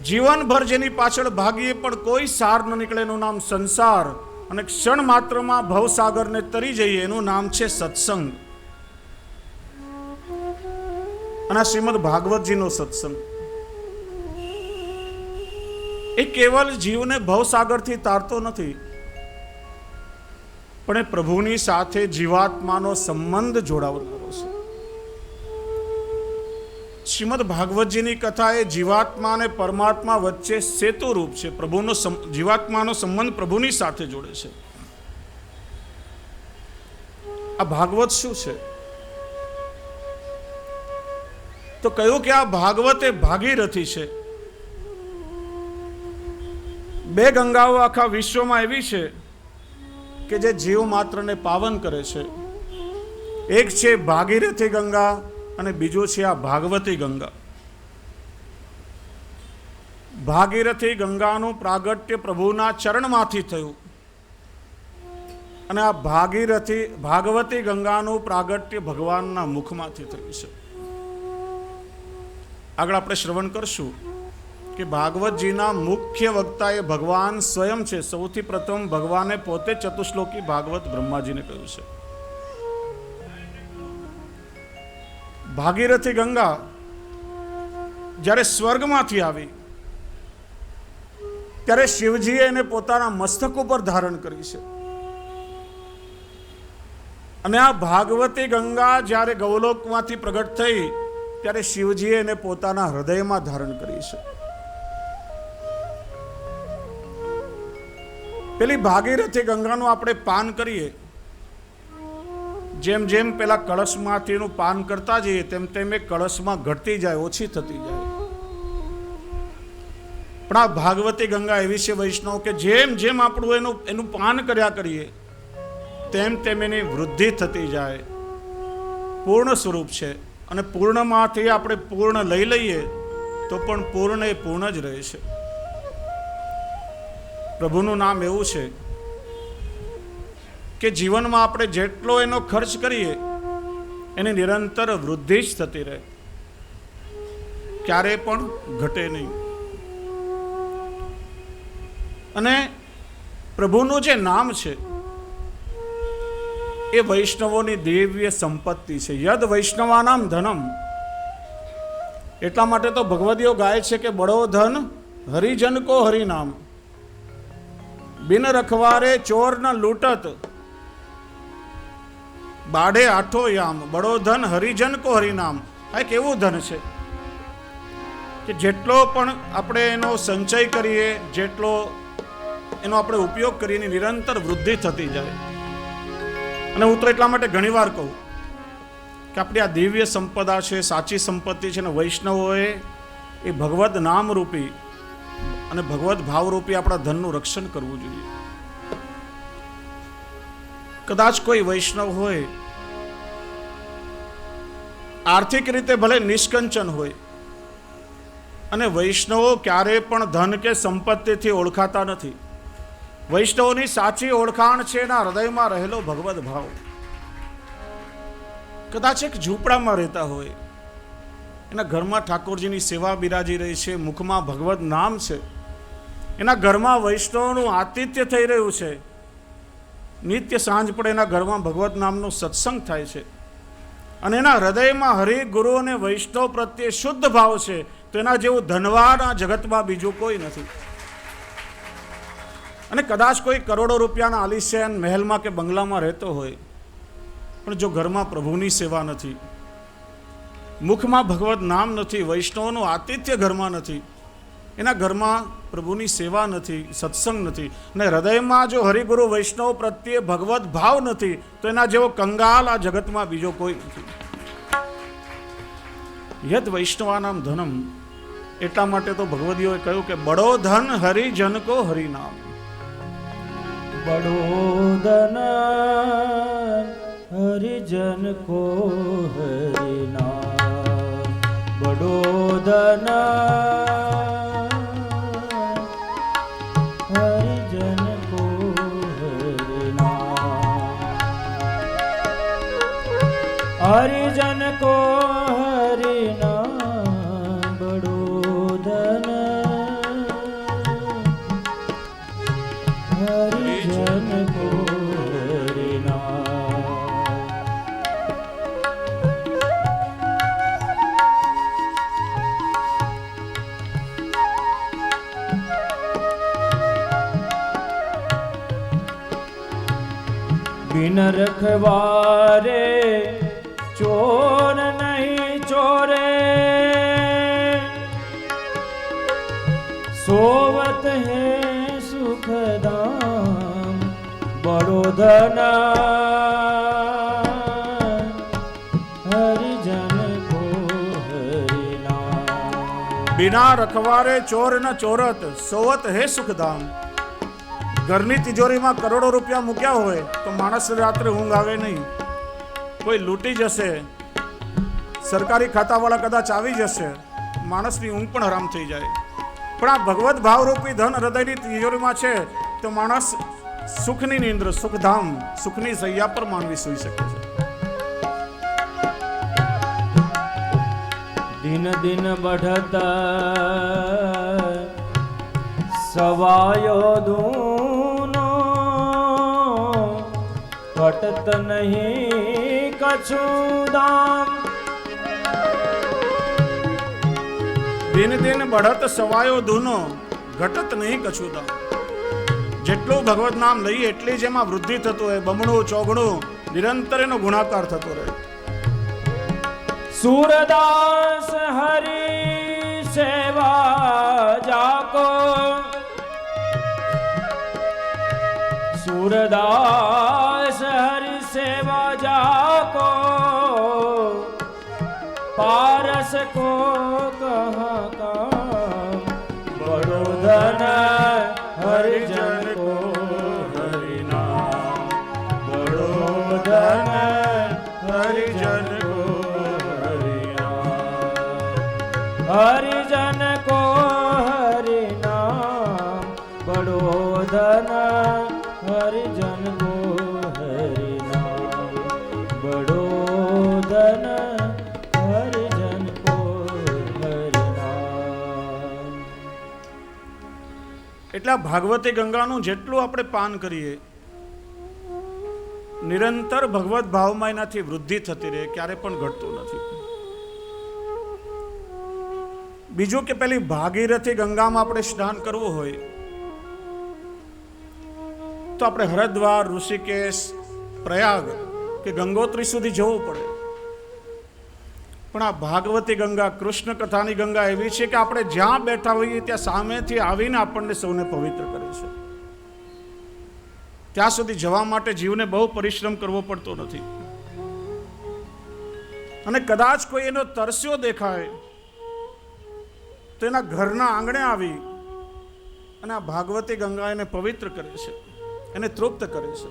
જીવનભર જેની પાછળ ભાગીએ પણ કોઈ સાર ન નીકળે, એનું નામ સંસાર. અને ક્ષણ માત્રમાં ભવસાગરને તરી જઈએ, એનું નામ છે સત્સંગ. અને શ્રીમદ ભાગવતજીનો સત્સંગ એ કેવલ જીવને ભવસાગરથી તારતો નથી, પણ એ પ્રભુની સાથે જીવાત્માનો સંબંધ જોડાવનારો છે. શ્રીમદ ભાગવતજીની કથા એ જીવાત્મા અને પરમાત્મા વચ્ચે સેતુ રૂપ છે. પ્રભુનો જીવાત્માનો સંબંધ પ્રભુની સાથે જોડે છે. આ ભાગવત શું છે? તો કહ્યું કે આ ભાગવત એ ભાગીરથી છે. બે ગંગાઓ આખા વિશ્વમાં એવી છે કે જે જીવ માત્રને પાવન કરે છે. એક છે ભાગીરથી ગંગા અને બીજું છે આ ભાગવતી ગંગા. ભાગીરથી ગંગાનું પ્રાગટ્ય પ્રભુના ચરણમાંથી થયું અને આ ભાગવતી ગંગાનું પ્રાગટ્ય ભગવાનના મુખમાંથી થયું છે. આગળ આપણે શ્રવણ કરશું કે ભાગવતજીના મુખ્ય વક્તા એ ભગવાન સ્વયં છે. સૌથી પ્રથમ ભગવાને પોતે ચતુશ્લોકી ભાગવત બ્રહ્માજીને કહ્યું છે. ભાગીરથી ગંગા જ્યારે સ્વર્ગમાંથી આવી ત્યારે શિવજીએ એને પોતાના મસ્તક ઉપર ધારણ કરી છે. અને આ ભાગવતી ગંગા જ્યારે ગૌલોકમાંથી પ્રગટ થઈ ત્યારે શિવજીએ એને પોતાના હૃદયમાં ધારણ કરી છે. પેલી ભાગીરથી ગંગાનું આપણે પાન કરીએ, જેમ જેમ પેલા કળશમાંથી એનું પાન કરતા જઈએ તેમ તેમ એ કળશમાં ઘટતી જાય, ઓછી થતી જાય. પણ આ ભાગવતી ગંગા એવી છે વૈષ્ણવ કે જેમ જેમ આપણું એનું પાન કર્યા કરીએ તેમ તેમ એની વૃદ્ધિ થતી જાય. પૂર્ણ સ્વરૂપ છે અને પૂર્ણમાંથી આપણે પૂર્ણ લઈ લઈએ તો પણ પૂર્ણ એ પૂર્ણ જ રહે છે. પ્રભુનું નામ એવું છે કે જીવનમાં આપણે જેટલો એનો ખર્ચ કરીએ એની નિરંતર વૃદ્ધિ જ થતી રહે, ક્યારે પણ ઘટે નહીં. અને પ્રભુનું જે નામ છે એ વૈષ્ણવોની દિવ્ય સંપત્તિ છે. યદ વૈષ્ણવાનામ ધનમ. એટલા માટે તો ભગવદીઓ ગાય છે કે બડો ધન હરિજન કો હરિનામ, બિન રખવારે ચોર ન લૂંટત, બાઢે આઠો યામ, બડો ધન હરિજન કો હરિનામ. આ એક એવું ધન છે કે જેટલો પણ આપણે એનો સંચય કરીએ, જેટલો એનો આપણે ઉપયોગ કરીએ એની નિરંતર વૃદ્ધિ થતી જાય. અને હું તો એટલા માટે ઘણીવાર કહું કે આપણી આ દિવ્ય સંપદા છે, સાચી સંપત્તિ છે ને વૈષ્ણવોએ એ ભગવદ નામરૂપી અને ભગવદ ભાવરૂપી આપણા ધનનું રક્ષણ કરવું જોઈએ. કદાચ કોઈ વૈષ્ણવ હોય આર્થિક રીતે ભલે નિષ્કંચન હોય, અને વૈષ્ણવો ક્યારેય પણ ધન કે સંપત્તિથી ઓળખાતા નથી. વૈષ્ણવોની સાચી ઓળખાણ છે એના હૃદયમાં રહેલો ભગવદ ભાવ. કદાચ એક ઝૂંપડામાં રહેતા હોય, એના ઘરમાં ઠાકોરજીની સેવા બિરાજી રહી છે, મુખમાં ભગવદ નામ છે, એના ઘરમાં વૈષ્ણવનું આતિથ્ય થઈ રહ્યું છે, નિત્ય સાંજ પડે એના ઘરમાં ભગવદ નામનો સત્સંગ થાય છે, અને એના હૃદયમાં હરિ ગુરુ અને વૈષ્ણવ પ્રત્યે શુદ્ધ ભાવ છે, તો એના જેવું ધનવાન આ જગતમાં બીજું કોઈ નથી. અને કદાચ કોઈ કરોડો રૂપિયાના આલિશાન મહેલમાં કે બંગલામાં રહેતો હોય, પણ જો ઘરમાં પ્રભુની સેવા નથી, મુખમાં ભગવદ નામ નથી, વૈષ્ણવનું આતિથ્ય ઘરમાં નથી, એના ઘરમાં પ્રભુની સેવા નથી, સત્સંગ નથી, અને હૃદયમાં જો હરિગુરુ વૈષ્ણવ પ્રત્યે ભગવદ ભાવ નથી, તો એના જેવો કંગાલ આ જગતમાં બીજો કોઈ નથી. યદ વૈષ્ણવાનામ ધનમ. એટલા માટે તો ભગવદીઓએ કહ્યું કે બડો ધન હરિજન કો હરિનામ. બડો ધન હરિજન કો હરિનામ, બડો ધન હરિજન કો હરિનામ, હરિજન કો હરિનામ, બડો ધન હરિજન કો હરિનામ. बिन रखवारे चोर नहीं चोरे, सोवत है सुखदाम बड़ो धन हरिजन को हरिनाम। बिना रखवारे ચોર ન ચોરત સોવત હે સુખધામ. ઘરની તિજોરીમાં કરોડો રૂપિયા મૂક્યા હોય તો માણસને રાત્રે ઊંઘ આવે નહીં. કોઈ લૂંટી જશે, સરકારી ખાતાવાળા કદાચ આવી જશે, માણસની ઊંઘ પણ હરામ થઈ જાય. પણ આ ભગવત ભાવરૂપી ધન હૃદયની તિજોરીમાં છે તો માણસ સુખની નિંદ્ર, સુખધામ, સુખની સૈયા પર માનવી સૂઈ શકે છે. दिन दिन बढ़ता सवायो दूनो, घटत नहीं कछु दाम। દિન દિન બઢત સવાયો ધૂનો, ઘટત નહીં કછું દામ. જેટલું ભગવત નામ લઈએ એટલી જ એમાં વૃદ્ધિ થતું હોય, બમણું ચોગણું નિરંતર એનો ગુણાકાર થતો રહે. सूरदास हरि सेवा जाको, सूरदास हरि सेवा जाको, पारस को कहाँ काम बड़ो धन हरिजन को हरिनाम। बड़ो धन हरिजन हरिजन को हरिनाम। बड़ो धन हरिजन को हरिनाम। बड़ो धन हरिजन को हरिनाम। એટલા ભાગવતી ગંગાનું જેટલું આપણે પાન કરીએ નિરંતર ભગવત ભાવમાં એનાથી વૃદ્ધિ થતી રહે, ક્યારે પણ ઘટતું નથી. બીજું કે પેલી ભાગીરથી ગંગામાં આપણે સ્નાન કરવું હોય તો આપણે હરિદ્વાર, ઋષિકેશ, પ્રયાગ કે ગંગોત્રી સુધી જવું પડે. પણ આ ભાગવતી ગંગા, કૃષ્ણ કથાની ગંગા એવી છે કે આપણે જ્યાં બેઠા હોઈએ ત્યાં સામેથી આવીને આપણને સૌને પવિત્ર કરે છે. ત્યાં સુધી જવા માટે જીવને બહુ પરિશ્રમ કરવો પડતો નથી. અને કદાચ કોઈ એનો તરસ્યો દેખાય તો એના ઘરના આંગણે આવી અને આ ભાગવતી ગંગા એને પવિત્ર કરે છે, એને તૃપ્ત કરે છે.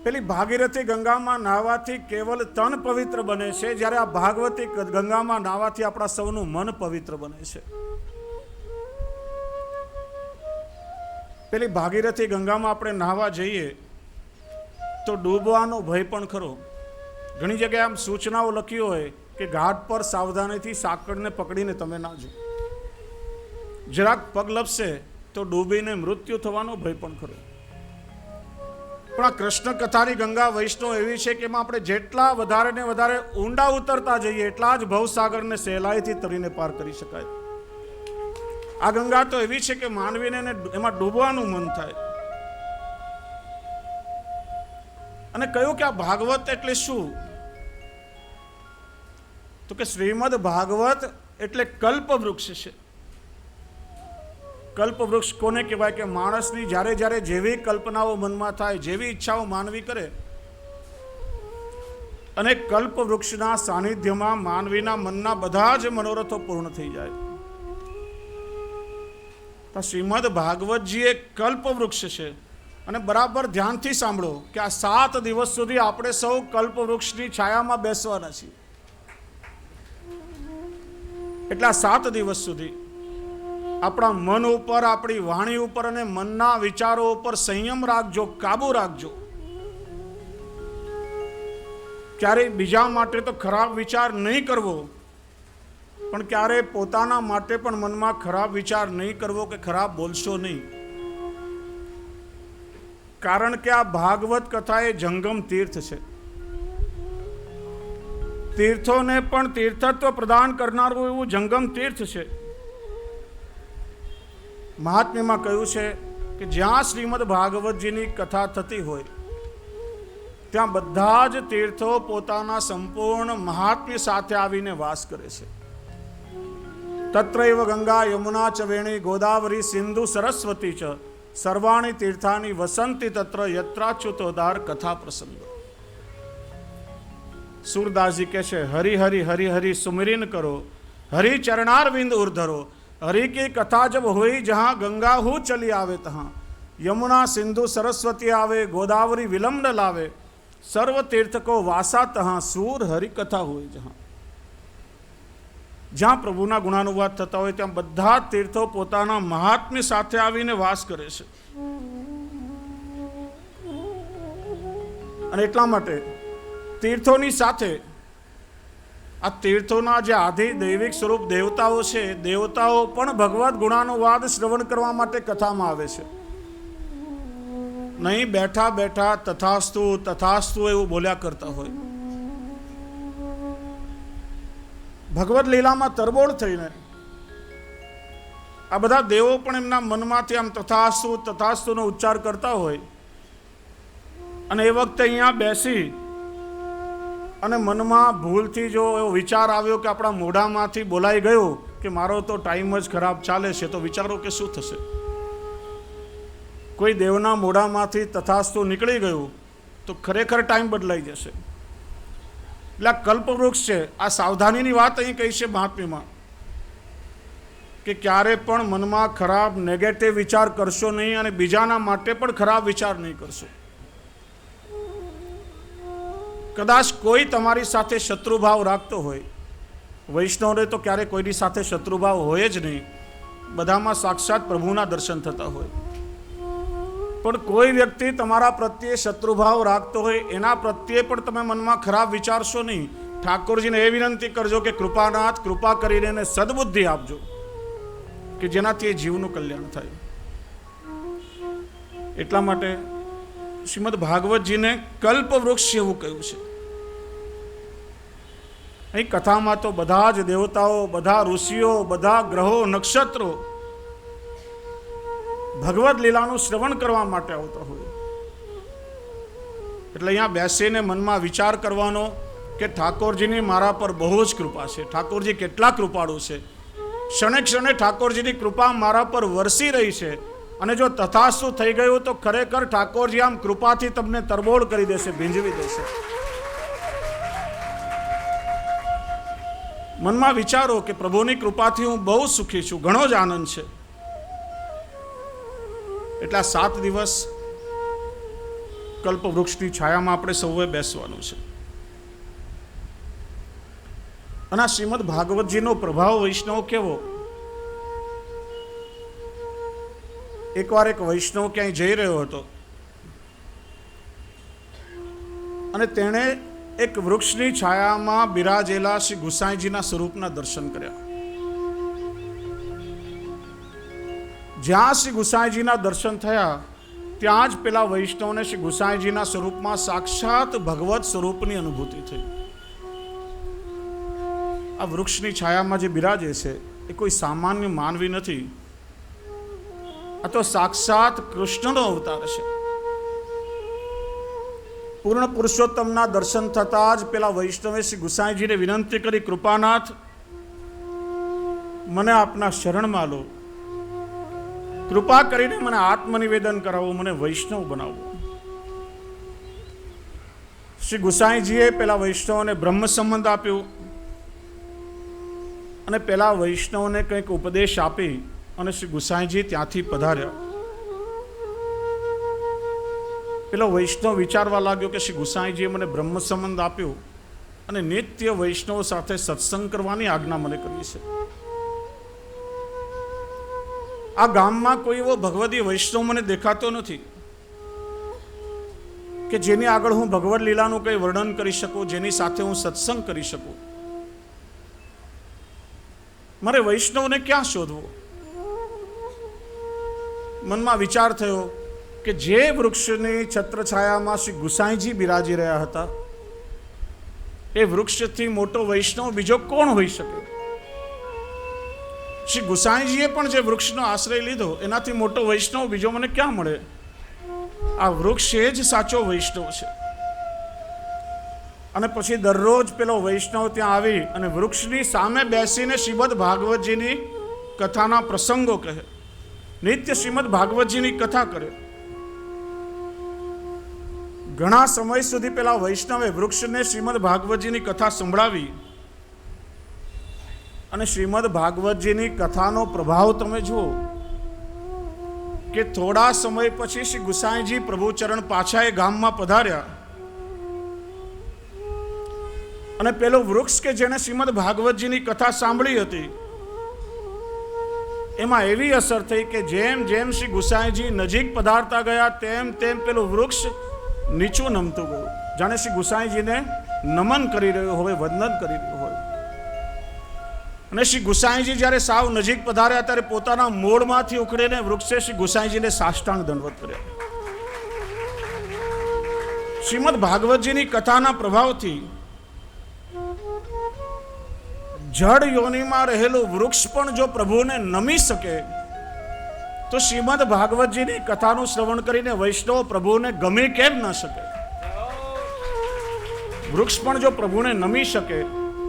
પેલી ભાગીરથી ગંગામાં નાહવાથી કેવલ તન પવિત્ર બને છે, જ્યારે આ ભાગવતી ગંગામાં નાહવાથી આપણા સૌનું મન પવિત્ર બને છે. પેલી ભાગીરથી ગંગામાં આપણે નાહવા જઈએ તો ડૂબવાનો ભય પણ ખરો. ઘણી જગ્યાએ આમ સૂચનાઓ લખી હોય કે ઘાટ પર સાવધાનીથી સાંકળને પકડીને તમે નાજો, જરાક પગ લપસે તો ડૂબીને મૃત્યુ થવાનો ભય પણ ખરો. પણ આ કૃષ્ણ કથાની ગંગા વૈષ્ણવ એવી છે કે એમાં આપણે જેટલા વધારે ને વધારે ઊંડા ઉતરતા જઈએ એટલા જ ભવસાગરને સહેલાઈથી તરીને પાર કરી શકાય. આ ગંગા તો એવી છે કે માનવીને એમાં ડૂબવાનું મન થાય. અને કહ્યું કે આ ભાગવત એટલે શું? તો કે શ્રીમદ ભાગવત એટલે કલ્પ વૃક્ષ છે. કલ્પ વૃક્ષ કોને કહેવાય? કે માણસની જ્યારે જ્યારે જેવી કલ્પનાઓ મનમાં થાય, જેવી ઈચ્છાઓ માનવી કરે, અને કલ્પ વૃક્ષના સાનિધ્યમાં માનવીના મનના બધા જ મનોરથો પૂર્ણ થઈ જાય. તો શ્રીમદ ભાગવતજી એક કલ્પ વૃક્ષ છે. અને બરાબર ધ્યાનથી સાંભળો કે આ 7 દિવસ સુધી આપણે સૌ કલ્પ વૃક્ષની છાયામાં બેસવાના છીએ. એટલા 7 દિવસ સુધી આપણા મન ઉપર, આપણી વાણી ઉપર અને મનના વિચારો ઉપર સંયમ રાખજો, કાબુ રાખજો. ક્યારેય બીજા માટે તો ખરાબ વિચાર નહીં કરવો, પણ ક્યારે પોતાના માટે પણ મનમાં ખરાબ વિચાર નહીં કરવો કે ખરાબ બોલશો નહીં. કારણ કે આ ભાગવત કથા એ જંગમ તીર્થ છે. તીર્થોને પણ તીર્થત્વ પ્રદાન કરનારું એવું જંગમ તીર્થ છે. મહાત્મ્યમાં કહ્યું છે કે જ્યાં શ્રીમદ ભાગવતજીની કથા થતી હોય ત્યાં બધા જ તીર્થો પોતાના સંપૂર્ણ મહાત્મ્ય સાથે આવીને વાસ કરે છે. તત્રૈવ ગંગા યમુના ચ વેણી ગોદાવરી સિંધુ સરસ્વતી ચ સર્વાણી તીર્થાની વસંતી તત્ર યત્રાચ્યુતોદાર કથા પ્રસંગ. સુરદાસજી કહે છે, હરિ હરિ હરિ હરિ સુમિરીન કરો, હરિ ચરણારવિંદ ઉર્ધરો. हरि की कथा जब हुई जहाँ गंगा हूँ चली आवे तहाँ, यमुना सिंधु सरस्वती आवे, गोदावरी विलम्ब लावे, सर्व तीर्थ को वासा तहाँ, सूर हरि कथा हुई जहाँ. જ્યાં પ્રભુના ગુણાનુવાદ થતા હોય ત્યાં બધા તીર્થો પોતાના મહાત્મ્ય સાથે આવીને વાસ કરે છે. અને એટલા માટે તીર્થોની સાથે આ તીર્થોના જે આધિ દૈવિક સ્વરૂપ દેવતાઓ છે, દેવતાઓ પણ ભગવત ગુણાનુવાદ શ્રવણ કરવા માટે કથામાં આવે છે. નહીં બેઠા બેઠા તથાસ્તુ તથાસ્તુ એવું બોલ્યા કરતા હોય. ભગવત લીલામાં તરબોળ થઈને આ બધા દેવો પણ એમના મનમાંથી આમ તથાસ્તુ તથાસ્તુનો ઉચ્ચાર કરતા હોય. અને એ વખતે અહીંયા બેસી અને મનમાં ભૂલથી જો એવો વિચાર આવ્યો કે આપણા મોઢામાંથી બોલાઈ ગયો કે મારો તો ટાઈમ જ ખરાબ ચાલે છે, તો વિચારો કે શું થશે. કોઈ દેવના મોઢામાંથી તથાસ્તુ નીકળી ગયું તો ખરેખર ટાઈમ બદલાઈ જશે. એટલે આ કલ્પવૃક્ષ છે. આ સાવધાનીની વાત અહીં કહી છે મહાત્મ્યમાં કે ક્યારે પણ મનમાં ખરાબ નેગેટિવ વિચાર કરશો નહીં અને બીજાના માટે પણ ખરાબ વિચાર નહીં કરશો. કદાચ કોઈ તમારી સાથે શત્રુભાવ રાખતો હોય, વૈષ્ણવને તો ક્યારે કોઈની સાથે શત્રુભાવ હોય જ નહીં, બધામાં સાક્ષાત પ્રભુના દર્શન થતા હોય. પણ કોઈ વ્યક્તિ તમારા પ્રત્યે શત્રુભાવ રાખતો હોય એના પ્રત્યે પણ તમે મનમાં ખરાબ વિચારશો નહીં. ઠાકોરજીને એ વિનંતી કરજો કે કૃપાનાથ કૃપા કરીને એને સદબુદ્ધિ આપજો કે જેનાથી એ જીવનું કલ્યાણ થાય. એટલા માટે શ્રીમદ ભાગવતજીને કલ્પવૃક્ષ એવું કહ્યું છે. અહીં કથામાં તો બધા જ દેવતાઓ, બધા ઋષિઓ, બધા ગ્રહો, નક્ષત્રો ભગવત લીલાનું શ્રવણ કરવા માટે આવતા હોય. એટલે અહીંયા બેસીને મનમાં વિચાર કરવાનો કે ઠાકોરજીની મારા પર બહુ જ કૃપા છે, ઠાકોરજી કેટલા કૃપાળુ છે, ક્ષણે ક્ષણે ઠાકોરજીની કૃપા મારા પર વરસી રહી છે. અને જો તથાસ્તુ થઈ ગયું તો ખરેખર ઠાકોરજી આમ કૃપાથી તમને તરબોળ કરી દેશે, ભીંજવી દેશે. મનમાં વિચારો કે પ્રભુની કૃપાથી હું બહુ સુખી છું, ઘણો જ આનંદ છે. એટલા 7 દિવસ કલ્પવૃક્ષની છાયામાં આપણે સૌએ બેસવાનું છે. અને આ શ્રીમદ ભાગવતજીનો પ્રભાવ વૈષ્ણવ કેવો. એકવાર એક વૈષ્ણવ ક્યાંય જઈ રહ્યો હતો અને તેણે એક વૃક્ષની છાયામાં બિરાજેલા શ્રી ગુસાઈજીના સ્વરૂપના દર્શન કર્યા. જ્યાં શ્રી ગુસાઈજીના દર્શન થયા ત્યાં જ પેલા વૈષ્ણવને શ્રી ગુસાઈજીના સ્વરૂપમાં સાક્ષાત ભગવત સ્વરૂપની અનુભૂતિ થઈ. આ વૃક્ષની છાયામાં જે બિરાજે છે એ કોઈ સામાન્ય માનવી નથી, આ તો સાક્ષાત કૃષ્ણનો અવતાર છે. પૂર્ણ પુરુષોત્તમના દર્શન થતા જ પેલા વૈષ્ણવે શ્રી ગુસાઈજીને વિનંતી કરી, કૃપાનાથ મને આપના શરણમાં લો, કૃપા કરીને મને આત્મનિવેદન કરાવો, મને વૈષ્ણવ બનાવો. શ્રી ગુસાઈજીએ પેલા વૈષ્ણવને બ્રહ્મ સંબંધ આપ્યું અને પેલા વૈષ્ણવને કંઈક ઉપદેશ આપી અને શ્રી ગુસાઈજી ત્યાંથી પધાર્યા. પેલો વૈષ્ણવ વિચારવા લાગ્યો કે શ્રી ગુસાઈજીએ મને બ્રહ્મ સંબંધ આપ્યો અને નિત્ય વૈષ્ણવ સાથે સત્સંગ કરવાની આજ્ઞા મને કરી છે. આ ગામમાં કોઈ એવો ભગવદી વૈષ્ણવ મને દેખાતો નથી કે જેની આગળ હું ભગવદ લીલાનું કંઈ વર્ણન કરી શકું, જેની સાથે હું સત્સંગ કરી શકું. મારે વૈષ્ણવને ક્યાં શોધવો? મનમાં વિચાર થયો કે જે વૃક્ષની છત્રછાયામાં શ્રી ગુસાઈજી બિરાજી રહ્યા હતા એ વૃક્ષથી મોટો વૈષ્ણવ બીજો કોણ હોઈ શકે? શ્રી ગુસાઈજીએ પણ જે વૃક્ષનો આશ્રય લીધો એનાથી મોટો વૈષ્ણવ બીજો મને ક્યાં મળે? આ વૃક્ષ એ જ સાચો વૈષ્ણવ છે. અને પછી દરરોજ પેલો વૈષ્ણવ ત્યાં આવી અને વૃક્ષની સામે બેસીને શ્રીમદ ભાગવતજીની કથાના પ્રસંગો કહે, નિત્ય શ્રીમદ ભાગવતજીની કથા કરે. ઘણા સમય સુધી પેલા વૈષ્ણવે વૃક્ષને શ્રીમદ ભાગવતજીની કથા સંભળાવી અને શ્રીમદ ભાગવતજીની કથાનો પ્રભાવ તમે જુઓ કે થોડા સમય પછી શ્રી ગુસાઈજી પ્રભુચરણ પાછા એ ગામમાં પધાર્યા અને પેલું વૃક્ષ કે જેણે શ્રીમદ ભાગવતજીની કથા સાંભળી હતી એમાં એવી અસર થઈ કે જેમ જેમ શ્રી ગુસાઈજી નજીક પધારતા ગયા તેમ તેમ પેલું વૃક્ષ નીચું નમતું ગયું, જાણે શ્રી ગુસાઈજીને નમન કરી રહ્યો હોય, વંદન કરી રહ્યો હોય. અને શ્રી ગુસાઈજી જ્યારે સાવ નજીક પધાર્યા ત્યારે પોતાના મૂળમાંથી ઉખડીને વૃક્ષે શ્રી ગુસાઈજીને સાષ્ટાંગ દંડવત કર્યા. શ્રીમદ ભાગવતજીની કથાના પ્રભાવથી જળ યોનિમાં રહેલું વૃક્ષ પણ જો પ્રભુને નમી શકે તો શ્રીમદ ભાગવતજીની કથાનું શ્રવણ કરીને વૈષ્ણવ પ્રભુને ગમે કેમ ન શકે? વૃક્ષ પણ જો પ્રભુને નમી શકે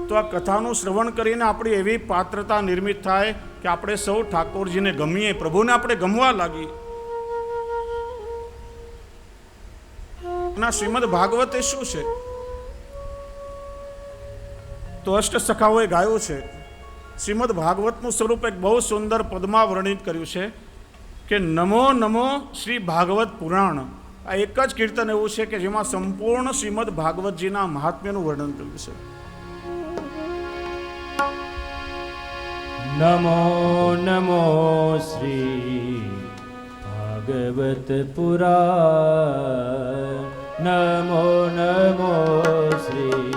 તો આ કથાનું શ્રવણ કરીને આપણી એવી પાત્રતા નિર્મિત થાય કે આપણે સૌ ઠાકોરજીને ગમીએ, પ્રભુને આપણે ગમવા લાગીએ. અને શ્રીમદ ભાગવત એ શું છે? તો અષ્ટ સખાઓએ ગાયું છે. શ્રીમદ ભાગવતનું સ્વરૂપ એક બહુ સુંદર પદમાં વર્ણિત કર્યું છે કે નમો નમો શ્રી ભાગવત પુરાણ. આ એક જ કીર્તન એવું છે કે જેમાં સંપૂર્ણ શ્રીમદ ભાગવતજીના મહાત્મ્યનું વર્ણન કર્યું છે. નમો નમો શ્રી ભાગવત પુરાણ. નમો નમો શ્રી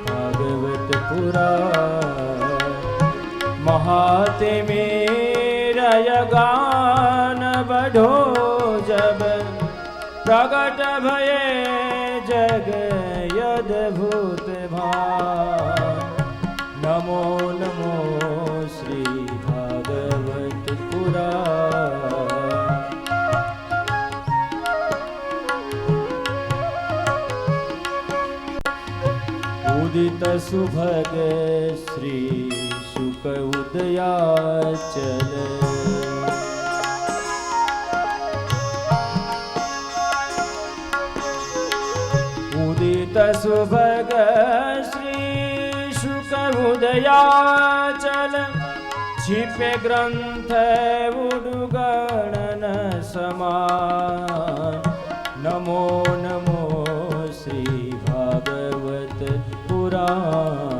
ભાગવત પુરાણ. महात्म्य गान बढ़ो जब प्रगट भये जग यद्भुत भान. नमो नमो श्री भागवत पुराण. उदित सुभग श्री शुक उदयाचल. उदित सुभग श्री शुक उदयाचल. छिपे ग्रंथ उडुगणन समान. नमो नमो श्री भागवत पुराण.